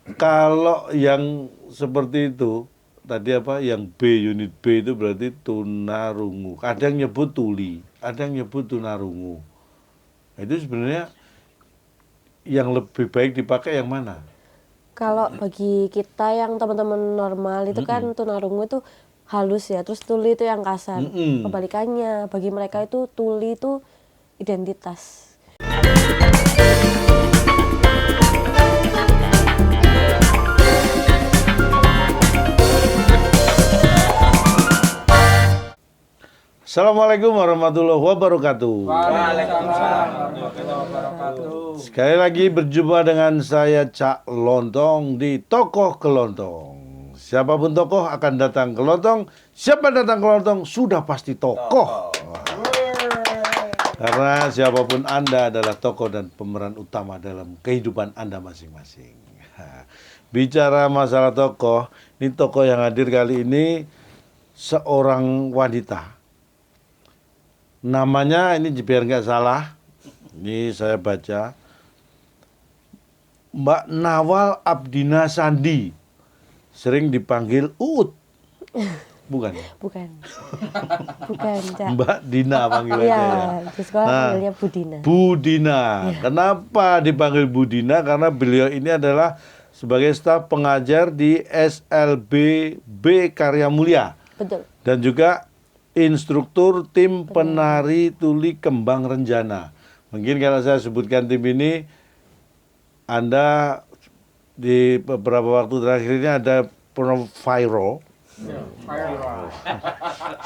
Kalau yang seperti itu, tadi apa, yang unit B itu berarti tunarungu. Ada yang nyebut tuli, ada yang nyebut tunarungu. Itu sebenarnya yang lebih baik dipakai yang mana? Kalau bagi kita yang teman-teman normal itu kan tunarungu itu halus ya, terus tuli itu yang kasar. Mm-mm. Kebalikannya, bagi mereka itu tuli itu identitas. Assalamualaikum warahmatullahi wabarakatuh. Waalaikumsalam warahmatullahi wabarakatuh. Sekali lagi berjumpa dengan saya Cak Lontong di Tokoh Kelontong. Siapapun tokoh akan datang ke Lontong, siapa datang ke Lontong sudah pasti tokoh. Karena siapapun Anda adalah tokoh dan pemeran utama dalam kehidupan Anda masing-masing. Bicara masalah tokoh, ini tokoh yang hadir kali ini seorang wanita. Namanya ini biar nggak salah, ini saya baca, Mbak Nawal Abdina Sandi, sering dipanggil Uut, bukan? Bukan. Bukan, Cak. Mbak Dina panggilannya Iya, ya. di sekolah panggilnya Bu Dina. Bu Dina. Kenapa dipanggil Bu Dina? Karena beliau ini adalah sebagai staf pengajar di SLBB Karya Mulia Betul. dan juga instruktur tim penari tuli kembang renjana. Mungkin kalau saya sebutkan tim ini, Anda di beberapa waktu terakhir ini ada pernah viral,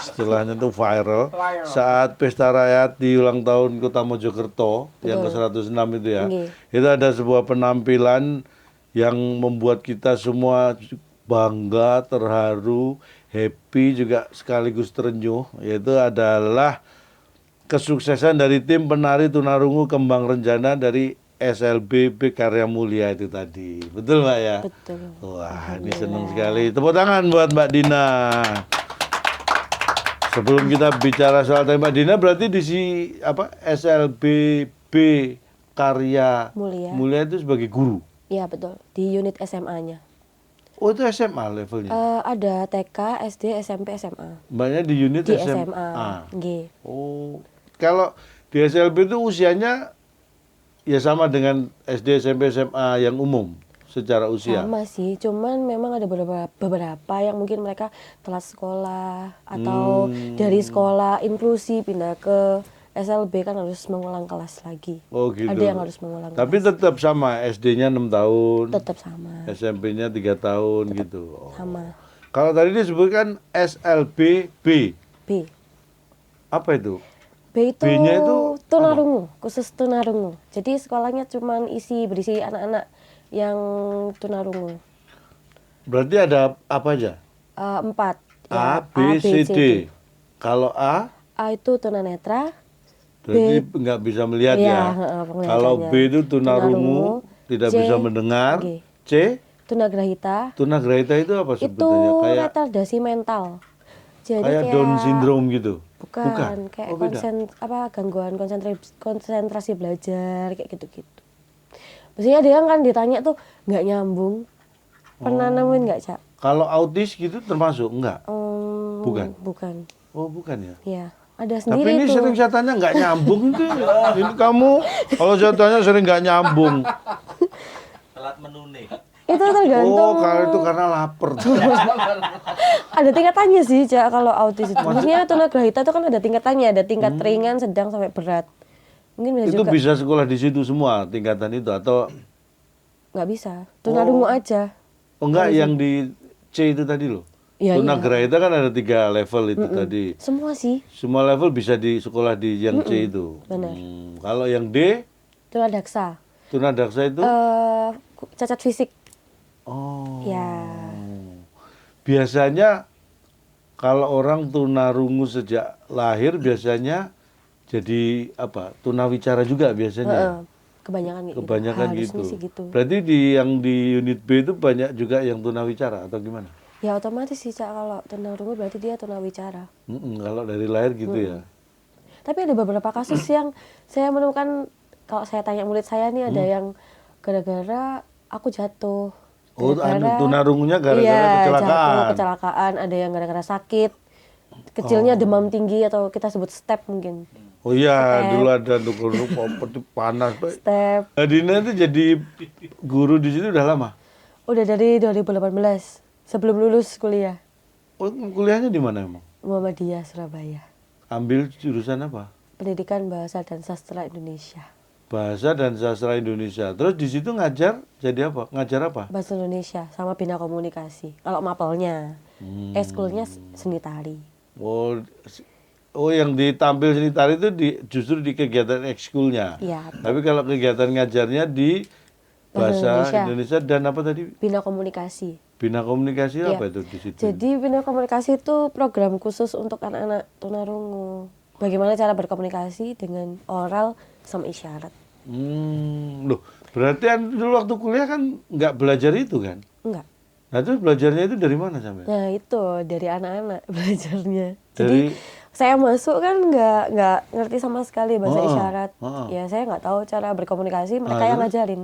istilahnya itu viral, saat pesta rakyat di ulang tahun Kota Mojokerto yang ke-106 itu ya. Nggih. Itu ada sebuah penampilan yang membuat kita semua bangga, terharu, happy juga sekaligus terenyuh, yaitu adalah kesuksesan dari tim penari tunarungu kembang renjana dari SLBB Karya Mulia itu tadi. Betul Mbak ya? Betul. Wah, ini senang sekali. Tepuk tangan buat Mbak Dina. Sebelum kita bicara soal Mbak Dina, berarti di SLBB Karya Mulia. Mulia itu sebagai guru. Iya, betul. Di unit SMA-nya. Oh, itu SMA levelnya. Ada TK, SD, SMP, SMA. Mbaknya di unit Di SMA. SMA. Nggih. Oh, kalau di SLB itu usianya ya sama dengan SD, SMP, SMA yang umum secara usia. Sama sih, cuman memang ada beberapa yang mungkin mereka telat sekolah atau dari sekolah inklusi pindah ke SLB kan harus mengulang kelas lagi. Oh gitu. Ada yang harus mengulang Tapi kelas. tetap sama, SD-nya 6 tahun, Tetap sama. SMP-nya 3 tahun gitu. Oh. Sama. Kalau tadi disebutkan SLBB, B. apa itu? B itu B-nya itu tunarungu, khusus tunarungu. Jadi sekolahnya cuman berisi anak-anak yang tunarungu. Berarti ada apa aja? 4. A, Ya, B, C, D. Kalau A, A itu tunanetra. berarti nggak bisa melihat Iya, ya. penglihatannya. Kalau B itu tunarungu, tidak C, bisa mendengar. G. C, Tunagrahita. tunagrahita itu apa Itu sebetulnya? Kayak retardasi mental. Jadi kayak Down syndrome gitu. Bukan, kayak Oh, beda. gangguan konsentrasi belajar kayak gitu-gitu. Maksudnya dia kan ditanya tuh nggak nyambung. Pernah nemuin nggak, Cak? Kalau autis gitu termasuk enggak? Bukan. Bukan. Oh, bukan ya. Iya, ada Tapi sendiri ini tuh. sering saya tanya nggak nyambung itu. Ini kamu kalau saya tanya sering nggak nyambung. Telat menune. Itu tergantung. Oh, kalau itu karena lapar. Ada tingkatannya sih, Cak, kalau autis itu. Maksudnya tunagrahita itu kan ada tingkatannya, ada tingkat ringan, sedang sampai berat. Mungkin bisa Itu juga bisa sekolah di situ semua tingkatan itu atau nggak bisa. Tunarungu aja. oh, enggak yang di C itu tadi loh. Iya, iya. Tunagrahita kan ada 3 level itu tadi. Semua sih. Semua level bisa di sekolah di yang C itu. Benar. Kalau yang D, Tunadaksa. tunadaksa itu Cacat fisik. oh. Ya. Biasanya kalau orang tunarungu sejak lahir biasanya jadi apa? Tunawicara juga biasanya. Kebanyakan gitu. Kebanyakan Harusnya gitu. sih gitu. Berarti yang di unit B itu banyak juga yang tunawicara atau gimana? Ya otomatis sih, Cak, kalau tunarungu berarti dia tunawicara. Kalau dari lahir gitu ya. Tapi ada beberapa kasus yang saya menemukan, kalau saya tanya murid saya nih, ada yang gara-gara aku jatuh. Oh, Gara-gara- tunarungunya gara-gara iya, kecelakaan. jatuh, kecelakaan, ada yang gara-gara sakit. Kecilnya demam tinggi atau kita sebut step mungkin. Oh iya, Step. dulu ada dukun panas. Step. Dina itu jadi guru di situ udah lama. Udah dari 2018 sebelum lulus kuliah. Oh, kuliahnya di mana emang? Muhammadiyah Surabaya. Ambil jurusan apa? Pendidikan Bahasa dan Sastra Indonesia. Bahasa dan Sastra Indonesia. Terus di situ ngajar jadi apa? Ngajar apa? Bahasa Indonesia sama Bina Komunikasi. Kalau mapelnya. Eskulnya seni tari. Oh, yang ditampil seni tari itu justru di kegiatan ekskulnya. Iya. Tapi kalau kegiatan ngajarnya di Bahasa Bahasa Indonesia dan apa tadi? Bina Komunikasi. Bina Komunikasi Iya. apa itu di situ? Jadi Bina Komunikasi itu program khusus untuk anak-anak tunarungu. Bagaimana cara berkomunikasi dengan oral sama isyarat. Loh, berarti dulu waktu kuliah kan nggak belajar itu kan? Enggak. Nah, terus belajarnya itu dari mana sampai? Nah itu dari anak-anak belajarnya. Jadi Dari- saya masuk kan nggak ngerti sama sekali bahasa Oh, isyarat. oh. Ya saya nggak tahu cara berkomunikasi. Mereka yang terus? ngajarin.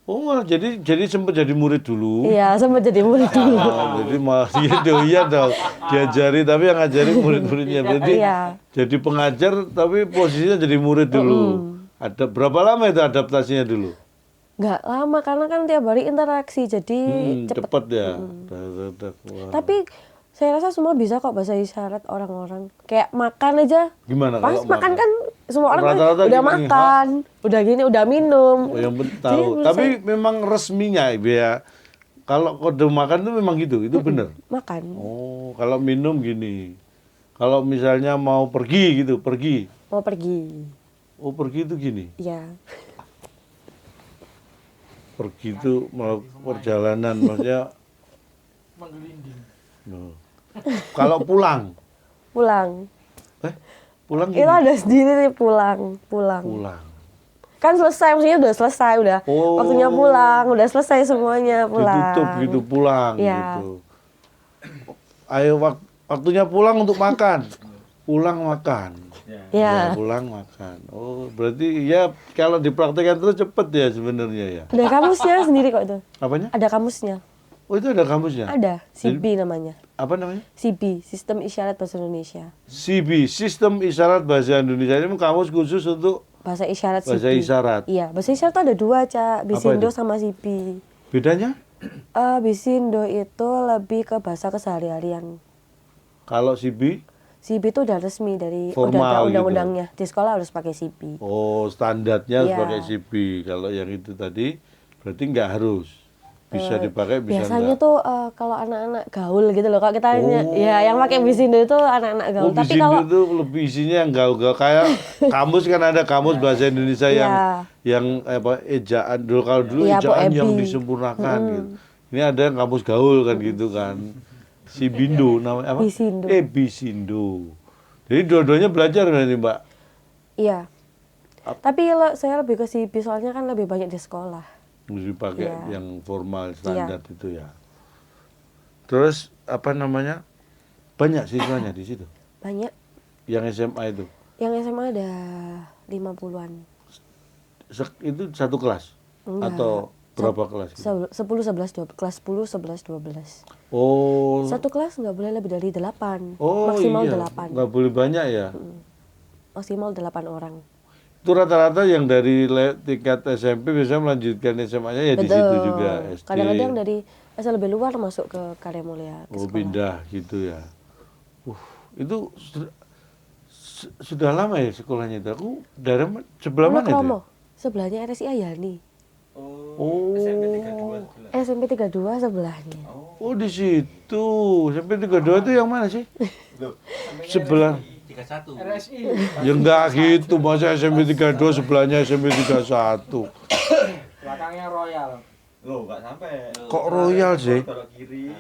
Oh, malah jadi sempat jadi murid dulu. Iya sempat jadi murid dulu. Oh, jadi malah iya dong diajari tapi yang ngajari murid-muridnya berarti Iya. jadi pengajar tapi posisinya jadi murid dulu. Ada berapa lama itu adaptasinya dulu? Nggak lama karena kan tiap hari interaksi jadi cepet. Cepet ya. Wah. Tapi saya rasa semua bisa kok bahasa isyarat orang-orang. Kayak makan aja. Gimana Pas kalau makan kan semua orang kan Rata-rata udah gini, makan, udah gini, udah minum. Oh, yang penting Jadi tahu. menurut Tapi saya, memang resminya ya. Kalau kode makan itu memang gitu, itu benar. makan. Oh, kalau minum gini. Kalau misalnya mau pergi gitu, pergi. Mau pergi. Oh, pergi itu gini. Iya. Pergi itu melakukan perjalanan maksudnya. No. Kalau pulang, Pulang. pulang Itu gini. ada sendiri nih pulang. Pulang. Kan selesai, maksudnya udah selesai, udah Oh. waktunya pulang, udah selesai semuanya pulang. Ditutup gitu, pulang Iya. gitu. Ayo waktunya pulang untuk makan. Pulang makan. Ya. Pulang makan. Oh, berarti ya kalau dipraktekkan terus cepet ya sebenarnya ya. Ada kamusnya sendiri kok itu. Apanya? Ada kamusnya. Oh, itu ada kamusnya? Ada. CB namanya. Apa namanya? CB, Sistem Isyarat Bahasa Indonesia. CB, Sistem Isyarat Bahasa Indonesia. Ini kamus khusus untuk Bahasa isyarat bahasa CB. isyarat. Iya, bahasa isyarat tuh ada dua, Cak. Bisindo itu? sama CB. Bedanya? Bisindo itu lebih ke bahasa keseharian. Kalau CB? CB itu udah resmi dari Formal udah ada gitu. undang-undangnya. Di sekolah harus pakai CB. Oh, standarnya Iya. pakai CB. Kalau yang itu tadi berarti nggak harus. Bisa dipakai, bisa Biasanya enggak. tuh kalau anak-anak gaul gitu loh. Kalau kita Oh. ya yang pakai Bisindo itu anak-anak gaul. Oh, di Tapi sini kalau itu lebih isinya yang gaul-gaul kayak kamus kan ada kamus bahasa Indonesia yang apa ejaan dulu kalau dulu Iya, Po ejaan yang Ebi. disempurnakan gitu. Ini ada yang kamus gaul kan gitu kan. Si Bindo namanya apa? Bisindo. Bisindo. Jadi dua-duanya belajar nanti, Mbak. iya. Tapi kalau saya lebih ke CB soalnya kan lebih banyak di sekolah. Mesti pakai Iya. yang formal standar itu ya. Terus apa namanya? Banyak siswanya di situ. Banyak. Yang SMA itu. Yang SMA ada 50-an. Itu satu kelas Enggak. atau berapa kelas? Gitu? 10, 11, 12. Kelas 10, 11, 12. Oh. Satu kelas nggak boleh lebih dari 8. Oh Maksimal iya. 8. Nggak boleh banyak ya. Maksimal 8 orang. Itu rata-rata yang dari tingkat SMP biasanya melanjutkan SMA-nya ya di situ juga. SD. Kadang-kadang dari SLB luar masuk ke Karya Mulia. Ke Oh, sekolah. pindah gitu ya. Itu sudah lama ya sekolahnya itu. Aku dari sebelah mana itu? ya? Kromo. Sebelahnya RSI Ayani. Oh. SMP 32 sebelahnya. Oh, di situ. SMP 32 itu yang mana sih? Sebelah. 31. RSI. Ya enggak gitu, masa SMP 32 sebelahnya SMP 31. Belakangnya Royal. Loh, nggak sampai. Kok Royal sih? Kalau kiri,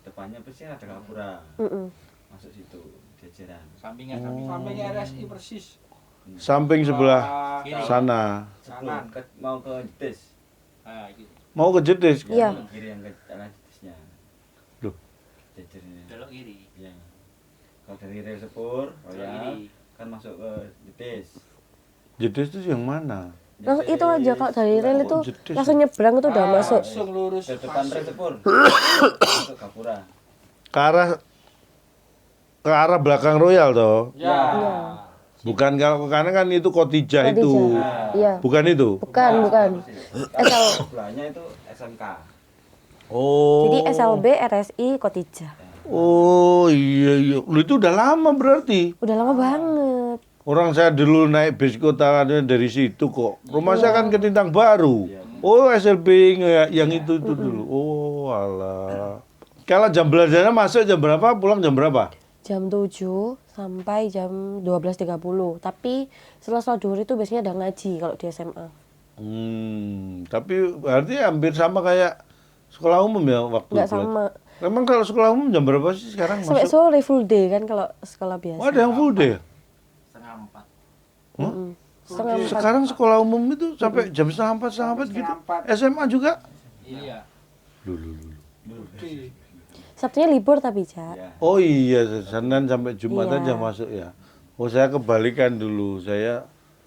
depannya pasti ada Kapura. Mm-mm. Masuk situ, jajaran. Sampingnya sampingnya RSI persis. Samping sebelah Kiri. sana. Kanan. Mau ke Jetis. Gitu. Mau ke Jetis? Iya. Belok kiri yang ke arah Jetisnya. Loh. Jajarannya. Belok kiri. Iya. Kalau dari rel sepur, Belok Royal, kiri. kan masuk ke Jetis. Jetis itu yang mana? Langsung itu aja kalau dari rel itu Jedes. langsung nyebrang itu udah masuk. Langsung lurus Depan masuk. rel sepur. Masuk Gapura. Ke arah belakang Royal toh. Ya. Bukan kalau ke kanan kan itu Kotijah itu. Iya. Bukan itu. Bukan. SL. Sebelahnya itu SMK. Oh. Jadi SLB RSI Kotijah. Oh iya. Lu itu udah lama berarti. Udah lama banget. Orang saya dulu naik bis kota dari situ kok. Rumah saya kan Ketintang Baru. Oh SLB yang itu dulu. Oh alah. Kalau jam belajarnya masuk jam berapa? Pulang jam berapa? Jam 7 sampai jam 12.30. Tapi setelah sholat zuhur itu biasanya ada ngaji kalau di SMA. Tapi berarti hampir sama kayak sekolah umum ya waktu Nggak itu. sama. Memang kalau sekolah umum jam berapa sih sekarang Sampai masuk? sore full day kan kalau sekolah biasa. Oh, ada yang full day. Setengah empat. Sekarang sekolah umum itu sampai jam setengah empat gitu. SMA juga? Iya. Sabtunya libur tapi, Cak. Iya. Oh iya, Senin sampai Jumat Iya. aja masuk ya. Oh saya kebalikan dulu. Saya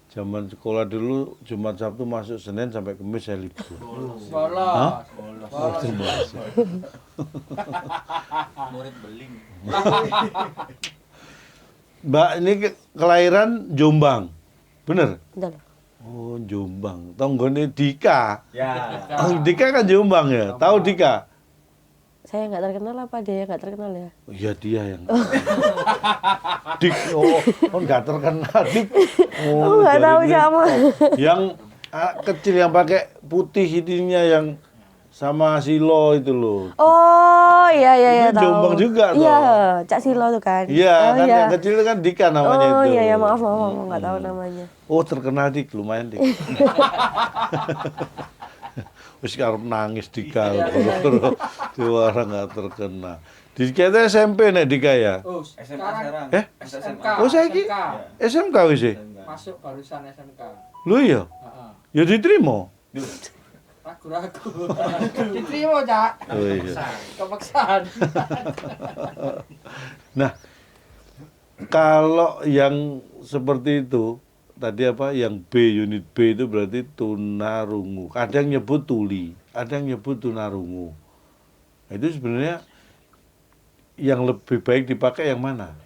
zaman sekolah dulu Jumat Sabtu masuk, Senin sampai Kamis saya libur. Bolos. Murid beling. Mbak ini kelahiran Jombang, bener? Bentar. Oh Jombang, tonggone Dika. Ya. Oh, Dika kan Jombang ya, tahu Dika? Saya nggak terkenal apa dia yang nggak terkenal ya? Oh, iya dia yang. Dik, nggak terkenal Dik. Oh, nggak tahu jadinya- siapa. Yang kecil yang pakai putih ininya yang sama Silo itu loh. Oh, iya Ini tahu. Jombang juga toh. Iya, Cak Silo tuh kan. Iya, Oh, kan iya. yang kecil itu kan Dika namanya Oh itu. iya maaf nggak tahu namanya. Oh terkenal Dik, lumayan Dik. Wis karep nangis Dika, gara-gara suara nggak terkenal. Dika itu SMP nek Dika ya. Oh, SMK sekarang sekarang. SMK. Oh saiki SMK. SMK wis e. Masuk barusan SMK. Lho iya. Heeh. Ya diterima. Ragu-ragu. Diterima, Cak. Oh iya. Kepaksaan. Nah, kalau yang seperti itu tadi apa yang unit B itu berarti tunarungu. Ada yang nyebut tuli, ada yang nyebut tunarungu. Nah, itu sebenarnya yang lebih baik dipakai yang mana?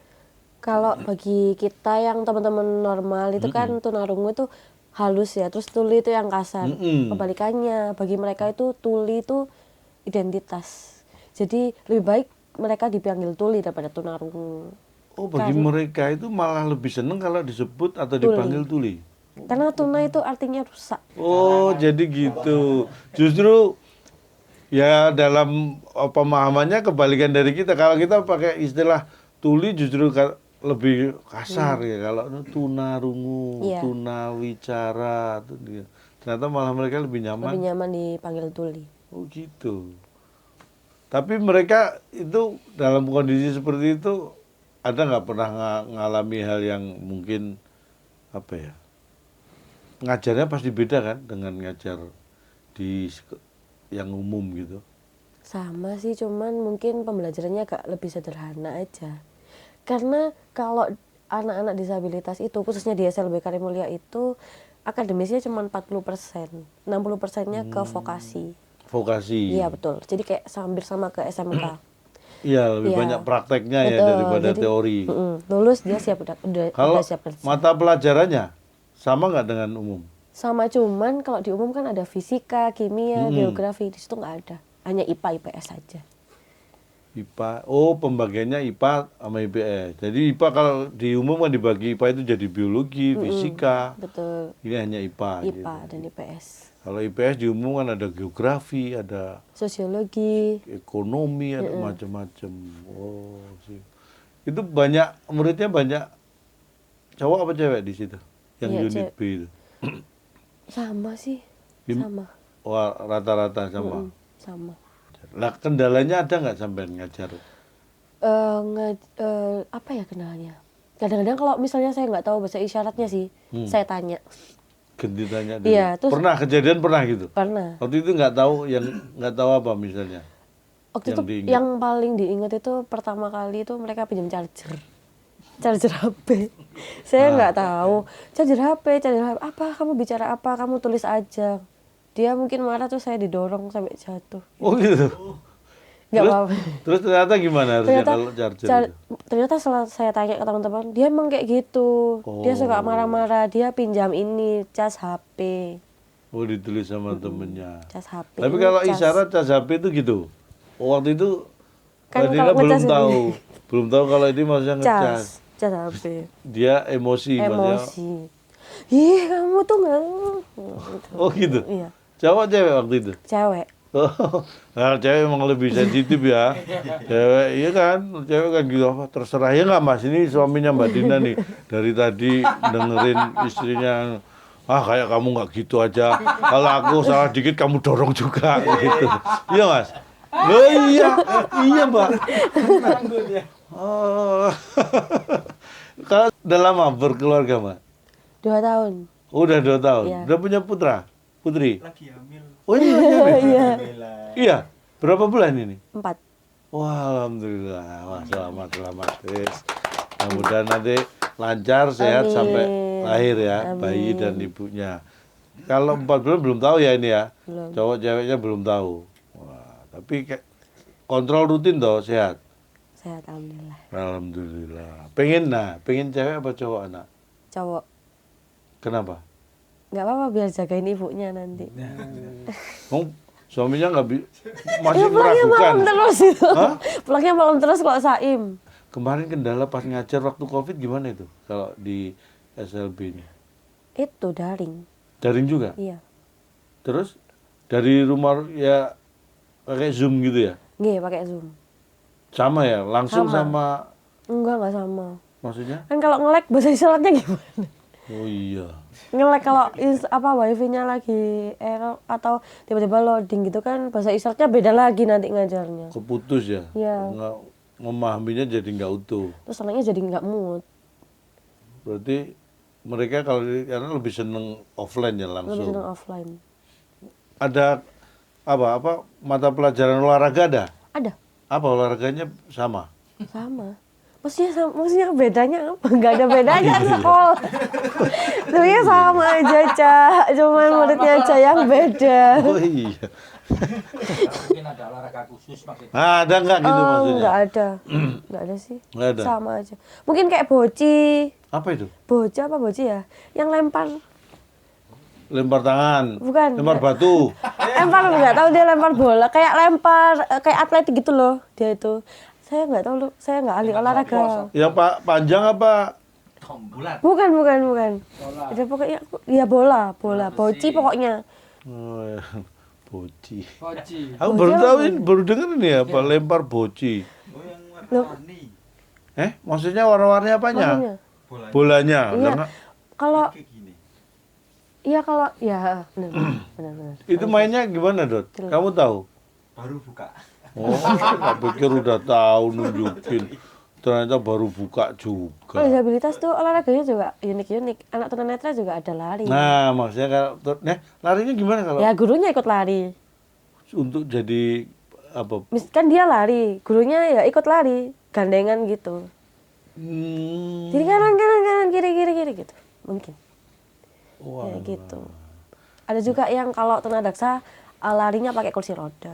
Kalau bagi kita yang teman-teman normal itu kan tunarungu itu halus ya, terus tuli itu yang kasar. Kebalikannya, bagi mereka itu tuli itu identitas. Jadi lebih baik mereka dipanggil tuli daripada tunarungu. Oh, bagi mereka itu malah lebih seneng kalau disebut atau Tuli. dipanggil tuli. Karena tuna itu artinya rusak. Oh, jadi gitu. Justru ya dalam pemahamannya kebalikan dari kita. Kalau kita pakai istilah tuli justru lebih kasar ya. Kalau tunarungu, Iya. tunawicara, ternyata malah mereka lebih nyaman. Lebih nyaman dipanggil tuli. Oh gitu. Tapi mereka itu dalam kondisi seperti itu ada nggak pernah ngalami hal yang mungkin apa ya? Ngajarnya pasti beda kan dengan ngajar di yang umum gitu. Sama sih, cuman mungkin pembelajarannya agak lebih sederhana aja. Karena kalau anak-anak disabilitas itu, khususnya di SLB Karim Mulia itu, akademisnya cuma 40%. 60%-nya ke vokasi. Vokasi. Iya betul. Jadi kayak hampir sama ke SMK. Iya, lebih Iya. banyak prakteknya ya Betul, daripada jadi, teori. Lulus dia siap udah Kalau siap kerja. mata pelajarannya sama nggak dengan umum? Sama, cuman kalau di umum kan ada fisika, kimia, geografi, di situ nggak ada. Hanya IPA, IPS saja. IPA, oh pembagiannya IPA sama IPS. Jadi IPA kalau di umum kan dibagi IPA itu jadi biologi, fisika. Betul. Ini hanya IPA. IPA gitu. dan IPS. Kalau IPS di umum kan ada geografi, ada Sosiologi. ekonomi, ada macam-macam. Oh, sih. Itu banyak muridnya banyak cowok apa cewek di situ? Yang Iya, unit B itu. Sama sih. Bim- Sama. Wah, rata-rata sama. Sama. Lah kendalanya ada nggak sampai ngajar? Apa ya kendalanya? Kadang-kadang kalau misalnya saya nggak tahu bahasa isyaratnya sih, saya tanya. Ganti tanya dulu. Iya, terus- Pernah kejadian pernah gitu. Pernah. Waktu itu nggak tahu apa misalnya. Waktu Yang itu diingat. yang paling diingat itu pertama kali itu mereka pinjam charger. charger HP. Saya nggak tahu. Charger HP. Apa? Kamu bicara apa? Kamu tulis aja. Dia mungkin marah tuh saya didorong sampai jatuh. Oh gitu. Nggak Terus- apa-apa. Terus ternyata gimana harusnya Ternyata, kalau charger itu? ternyata setelah saya tanya ke teman-teman, dia emang kayak gitu. Dia suka Oh. marah-marah. Dia pinjam ini, cas HP. Oh ditulis sama temennya. Cas HP. Tapi ini kalau cas. isyarat cas HP itu gitu. Waktu itu Kan Mbak Dina kalau belum ngecas tahu. ini. Belum tahu kalau ini maksudnya ngecas. Cas HP. Dia emosi maksudnya. Emosi. Ih, kamu tuh nggak. Oh gitu. Iya, Cowok cewek waktu itu. cewek. Oh, nah, cewek emang lebih sensitif ya. Cewek, iya kan, cewek kan gitu. Apa, terserah ya nggak mas, ini suaminya Mbak Dina nih. Dari tadi dengerin istrinya, kayak kamu nggak gitu aja. Kalau aku salah dikit kamu dorong juga, gitu. Iya mas? Oh iya Mbak. Oh. Kalau udah lama berkeluarga Mbak? 2 tahun. Udah 2 tahun. Iya. Udah punya putra, putri. Lagi hamil. Oh iya, iya. Iya. Iya, berapa bulan ini? 4. Wah, alhamdulillah. Wah, selamat. Wis. Mudah-mudahan nanti lancar, sehat Amin. sampai lahir ya, Amin. bayi dan ibunya. Kalau 4 bulan belum tahu ya ini ya. Belum. Cowok ceweknya belum tahu. Wah, tapi kontrol rutin toh, sehat. Sehat alhamdulillah. Alhamdulillah. Pengen cewek apa cowok anak? Cowok. Kenapa? Nggak apa-apa biar jagain ibunya nanti. Oh, suaminya masih Ya, pulangnya meragukan. malam terus itu. Hah? Pulangnya malam terus kok Saim. Kemarin kendala pas ngajar waktu Covid gimana itu? Kalau di SLB ini? Itu daring. Daring juga? Iya. Terus dari rumah ya pakai Zoom gitu ya? Nggih, pakai Zoom. Sama ya? Langsung Sama. sama Enggak sama. maksudnya? Kan kalau nge-lag bahasa isyaratnya gimana? Oh iya. Nge-lag kalau wifi-nya lagi error atau tiba-tiba loading gitu kan bahasa isyaratnya beda lagi nanti ngajarnya. Keputus ya? Iya. Nggak, memahaminya jadi nggak utuh. Terus anaknya jadi nggak mood, Berarti mereka karena lebih seneng offline ya lebih langsung. senang offline. Ada apa mata pelajaran olahraga ada? Ada, Apa olahraganya sama? sama. Maksudnya bedanya apa? Nggak ada bedanya sekolah. Sebenarnya sama aja, Cak. Cuman muridnya aja yang beda. Oh iya. Mungkin ada olahraga khusus maksudnya. Ada nggak gitu maksudnya? Nggak ada. Nggak ada sih. Nggak ada. Sama aja. Mungkin kayak boci. Apa itu? Boci ya? Yang Lempar tangan. Bukan. Lempar batu. lempar nggak tahu dia lempar bola. Kayak kayak atletik gitu loh dia itu. Saya nggak tahu, saya nggak ahli olahraga. Yang panjang apa? Bulat. Bukan. Bola. Ada pokoknya, ya bola. Boci pokoknya. Oh, ya. Boci. Koji. Aku baru tahu ini, baru dengar ini ya, apa lempar boci. Oh yang Loh. warna-warni. Maksudnya warna-warni apanya? Maksudnya, Bolanya Bolanya. Iya. Lah, kalau kayak gini. benar. itu mainnya gimana, Dot? Kamu tahu? Baru buka. Oh, aku pikir udah tahu nunjukin. Ternyata baru buka juga. Kalau disabilitas tuh olahraganya juga unik-unik. Anak tunanetra juga ada lari. Nah, maksudnya kalau larinya gimana kalau Ya gurunya ikut lari. untuk jadi apa? Kan dia lari, gurunya ya ikut lari, gandengan gitu. Kiri kanan kiri gitu. Mungkin. Wah. Ya gitu. Ada juga yang kalau tunadaksa larinya pakai kursi roda.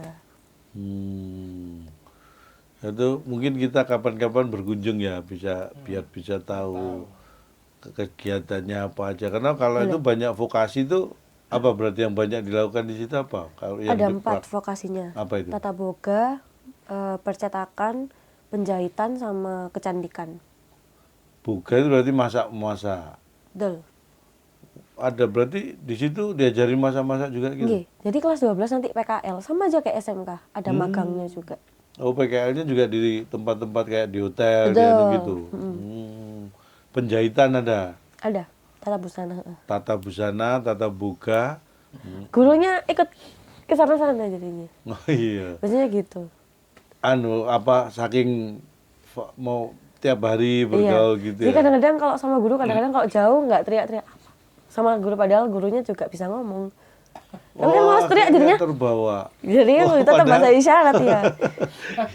Itu mungkin kita kapan-kapan berkunjung ya biar bisa tahu kegiatannya apa aja. Karena kalau itu banyak vokasi itu apa berarti yang banyak dilakukan di situ apa? Kalau yang Ada 4 vokasinya. Apa itu? Tata boga, percetakan, penjahitan sama kecantikan. Boga itu berarti masak-masak. Betul. Ada berarti di situ diajarin masak-masak juga gitu. Nggih. Jadi kelas 12 nanti PKL sama aja kayak SMK, ada magangnya juga. Oh, PKL-nya juga di tempat-tempat kayak di hotel Betul. gitu. Penjahitan ada. Ada tata busana. Tata busana, tata boga. Gurunya ikut ke sana-sana jadinya. Oh iya. Biasanya gitu. Saking mau tiap hari bergaul gitu Jadi ya. kadang-kadang kalau sama guru, kadang-kadang kalau jauh nggak teriak-teriak apa. Sama guru padahal gurunya juga bisa ngomong. Tapi kan malas teriak akhirnya jadinya. terbawa. Jadi kan tetap padahal- bahasa isyarat ya.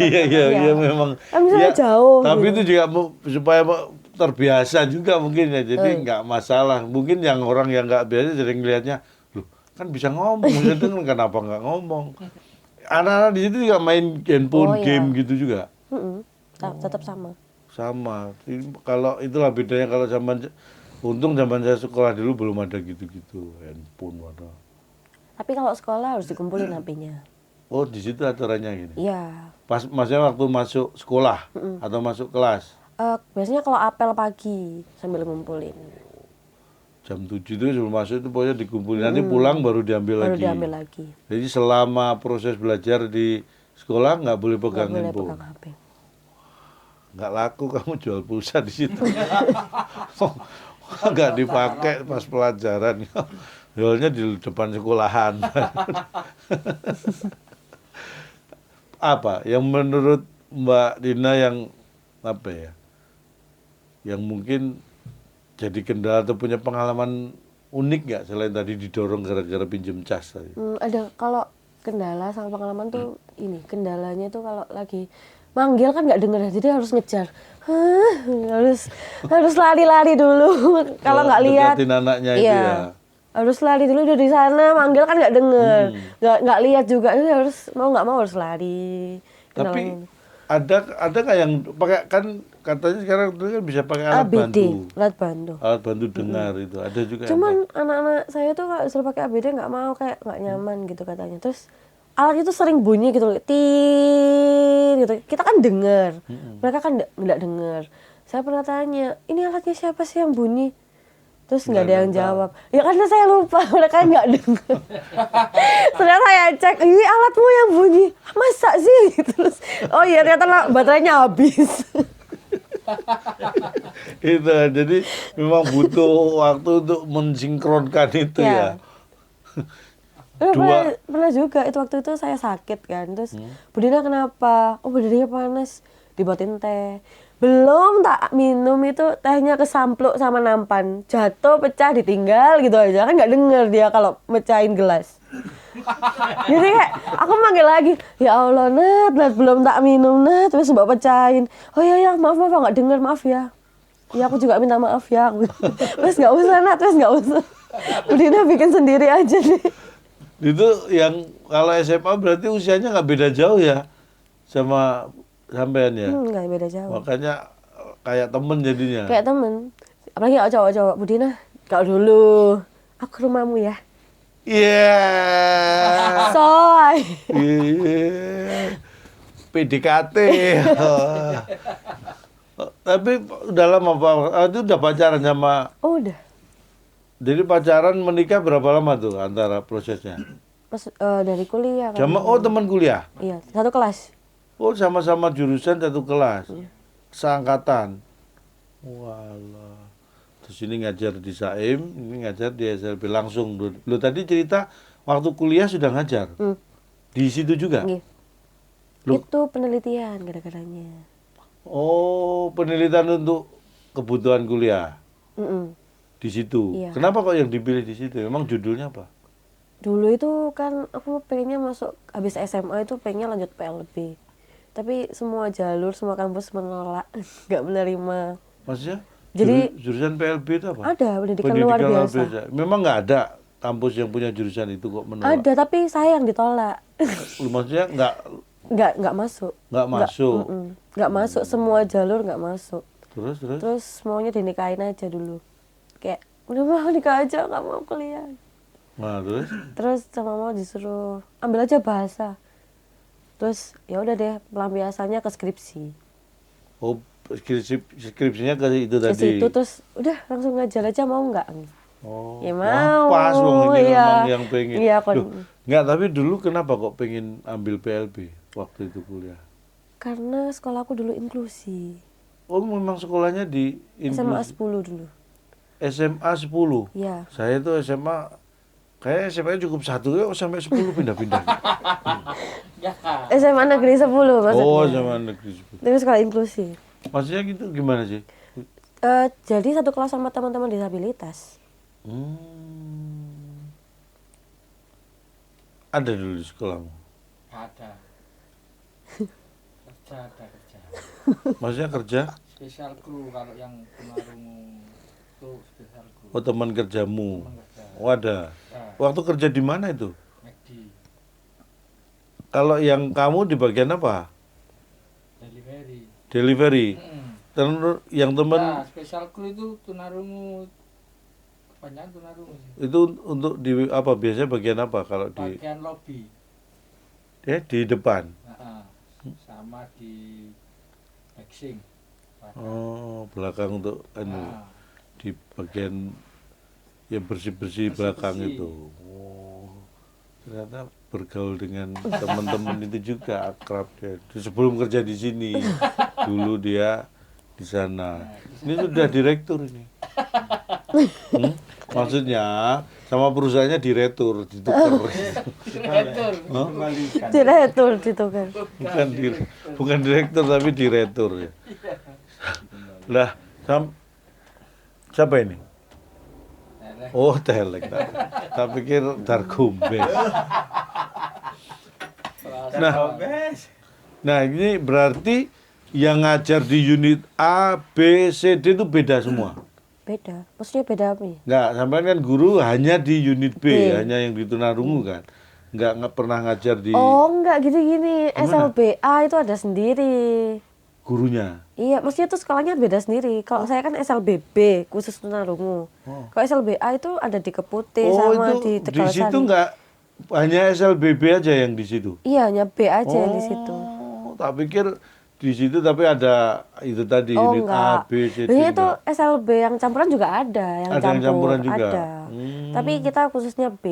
Iya Iya. memang. Kan misalnya Ya, jauh Tapi gitu. itu juga supaya terbiasa juga mungkin ya, jadi nggak masalah. Mungkin yang orang yang nggak biasa jadi ngelihatnya, loh kan bisa ngomong, itu kenapa nggak ngomong? Anak-anak di situ juga main handphone, Oh, iya. game gitu juga. Tetap sama. Sama. Kalau itulah bedanya kalau untung zaman saya sekolah dulu belum ada gitu-gitu handphone mana. Tapi kalau sekolah harus dikumpulin HP-nya. Oh di situ aturannya gini. Iya. Pas maksudnya waktu masuk sekolah atau masuk kelas Biasanya kalau apel pagi sambil ngumpulin. jam 7 itu sebelum masuk itu pokoknya dikumpulin. Nanti pulang baru diambil Baru lagi. diambil lagi. Jadi selama proses belajar di sekolah nggak boleh Nggak pegang boleh handphone. pegang HP. Nggak laku kamu jual pulsa di situ. Nggak dipakai pas pelajaran. Jualnya di depan sekolahan. Apa yang menurut Mbak Dina yang apa ya? Yang mungkin jadi kendala atau punya pengalaman unik nggak selain tadi didorong gara-gara pinjem cas tadi? Ada kalau kendala sama pengalaman tuh ini kendalanya tuh kalau lagi manggil kan nggak denger jadi harus ngejar. Harus lari-lari dulu kalau nggak lihat. Deketin anaknya itu Iya. ya. Harus lari dulu dari sana manggil kan nggak denger, nggak lihat juga jadi harus mau nggak mau harus lari. Tapi Kendalanya. ada nggak yang pakai kan katanya sekarang itu kan bisa pakai alat ABD, bantu. alat bantu. Alat bantu dengar itu ada juga yang Cuman anak-anak saya tuh kalau disuruh pakai ABD nggak mau kayak nggak nyaman gitu katanya. Terus alatnya tuh sering bunyi gitu, tit gitu. Kita kan dengar, mereka kan nggak dengar. Saya pernah tanya, ini alatnya siapa sih yang bunyi? Terus nggak ada yang jawab. Ya karena saya lupa, mereka nggak dengar. Ternyata saya cek, ini alatmu yang bunyi. Masa sih? Gitu. Terus, oh iya ternyata baterainya habis. itu jadi memang butuh waktu untuk mensinkronkan itu ya. Pernah juga itu waktu itu saya sakit kan terus Bu Dina kenapa? Oh Bu Dina panas dibuatin teh belum tak minum itu tehnya kesampluk sama nampan jatuh pecah ditinggal gitu aja kan nggak denger dia kalau mecahin gelas. Jadi kayak aku manggil lagi ya Allah Nat belum tak minum Nat terus mbak pecahin oh ya maaf nggak denger maaf ya. Ya aku juga minta maaf ya. Terus nggak usah Nat terus nggak usah. Bu Dina bikin sendiri aja deh. Itu yang kalau SMA berarti usianya nggak beda jauh ya sama sampean ya. Nggak beda jauh. Makanya kayak temen jadinya. Kayak temen. Apalagi kalau cowok-cowok. Bu Dina, kau dulu. Aku ke rumahmu ya. Iya. Soy. Iya. PDKT. Tapi udah lama Pak. Itu udah pacaran sama. Oh, udah. Jadi pacaran menikah berapa lama tuh antara prosesnya? Pas dari kuliah kan. Sama teman kuliah. Iya, satu kelas. Oh sama-sama jurusan satu kelas. Seangkatan. Walah. Terus ini ngajar di Saim, ini ngajar di SLB langsung. Lo tadi cerita waktu kuliah sudah ngajar. Di situ juga? Nggih. Loh. Itu penelitian gara-garanya. Oh, penelitian untuk kebutuhan kuliah. Di situ. Iya. Kenapa kok yang dipilih di situ? Memang judulnya apa? Dulu itu kan aku pengennya masuk habis SMA itu pengennya lanjut PLB. Tapi semua jalur, semua kampus menolak, nggak menerima. Maksudnya? Jadi jurusan PLB itu apa? ada pendidikan luar biasa. Memang nggak ada kampus yang punya jurusan itu kok menolak. Ada tapi saya yang ditolak. Lu maksudnya nggak masuk. nggak masuk. Nggak masuk semua jalur nggak masuk. Terus? Terus maunya dinikahin aja dulu. Kayak udah mau nikah aja nggak mau kuliah. Nah, terus? Terus sama mau disuruh ambil aja bahasa. Terus ya udah deh pelampiasannya ke skripsi. Oh, skripsinya ke itu Ke tadi. situ terus udah langsung ngajar aja mau nggak? Oh, Ya wah, mau. pas wong ini Iya. memang yang pengen. Iya, Loh, nggak, tapi dulu kenapa kok pengen ambil PLB waktu itu kuliah? Karena sekolah aku dulu inklusi. Oh, memang sekolahnya di SMA inklusi. 10 dulu. SMA 10. Iya. Saya itu SMA kayak SMA cukup 1 ya sampai 10 pindah-pindah. Ya. SMA negeri 10 maksudnya. Oh, SMA negeri 10. Itu sekolah inklusi. Maksudnya gitu gimana sih? Jadi satu kelas sama teman-teman disabilitas. Ada dulu di sekolahmu. Ada. Kerja. Maksudnya kerja? Spesial kru kalau yang tunarungu itu spesial kru. Oh, teman kerjamu. Teman kerja. Oh, ada. Nah, Waktu kerja di mana itu? McD, Kalau yang kamu di bagian apa? delivery. Delivery. Mm. Terus yang teman Nah, spesial kru itu tunarungu, kebanyakan tunarungu sih. itu untuk di apa? Biasanya bagian apa kalau di Bagian lobby. di depan? Nah, sama di mixing. Oh, belakang untuk Nah, di bagian yang bersih-bersih belakang Bersih-bersih. itu. Oh, ternyata bergaul dengan teman-teman itu juga akrab dia. Sebelum kerja di sini, dulu dia di sana. Ini sudah direktur ini. Maksudnya sama perusahaannya diretur, ditukar. direktur. Hah? Kembalikan. Diretur ditukar. Bukan direktur tapi diretur ya. Lah, siapa ini? Nah, Oh, Telek. Tak pikir Dargombes. Nah, ini berarti yang ngajar di unit A, B, C, D itu beda semua. Beda. Maksudnya beda apa ya? Enggak, sampai kan guru hanya di unit B, B. hanya yang di Tunarungu kan. Nggak pernah ngajar di Oh, enggak gini-gini. Gimana? SLBA itu ada sendiri. gurunya. Iya, maksudnya tuh sekolahnya beda sendiri. Kalau saya kan SLBB, khusus tunarungu. Kalau SLBA itu ada di Keputih sama di di Tegal situ Sari. nggak hanya SLBB aja yang di situ. Iya, hanya B aja yang di situ. Oh, tak pikir di situ tapi ada itu tadi Oh, unit enggak. A, B, C, D. Biasanya tuh enggak. SLB yang campuran juga ada, yang Ada yang campur. campuran juga? Ada. Tapi kita khususnya B.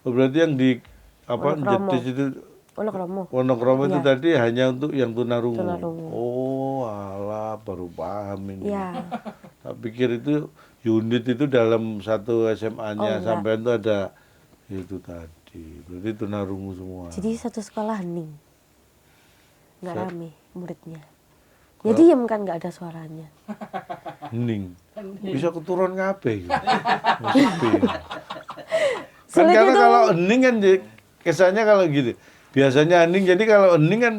Oh, berarti yang di apa Wonokromo. Jetis itu Wonokromo. Wonokromo itu Iya. tadi hanya untuk yang tunarungu. Tunarungu. Oh, alah baru paham ini. Iya. Tak pikir itu unit itu dalam satu SMA-nya Oh, enggak. sampai itu ada itu tadi. Berarti tunarungu semua. Jadi satu sekolah hening. Nggak Sa- rame muridnya. Ya diem kan, nggak ada suaranya. Hening. Bisa keturun kabeh. Maksudnya. Kan Sulit karena itu. kalau hening kan kesannya kalau gitu. Biasanya hening, jadi kalau hening kan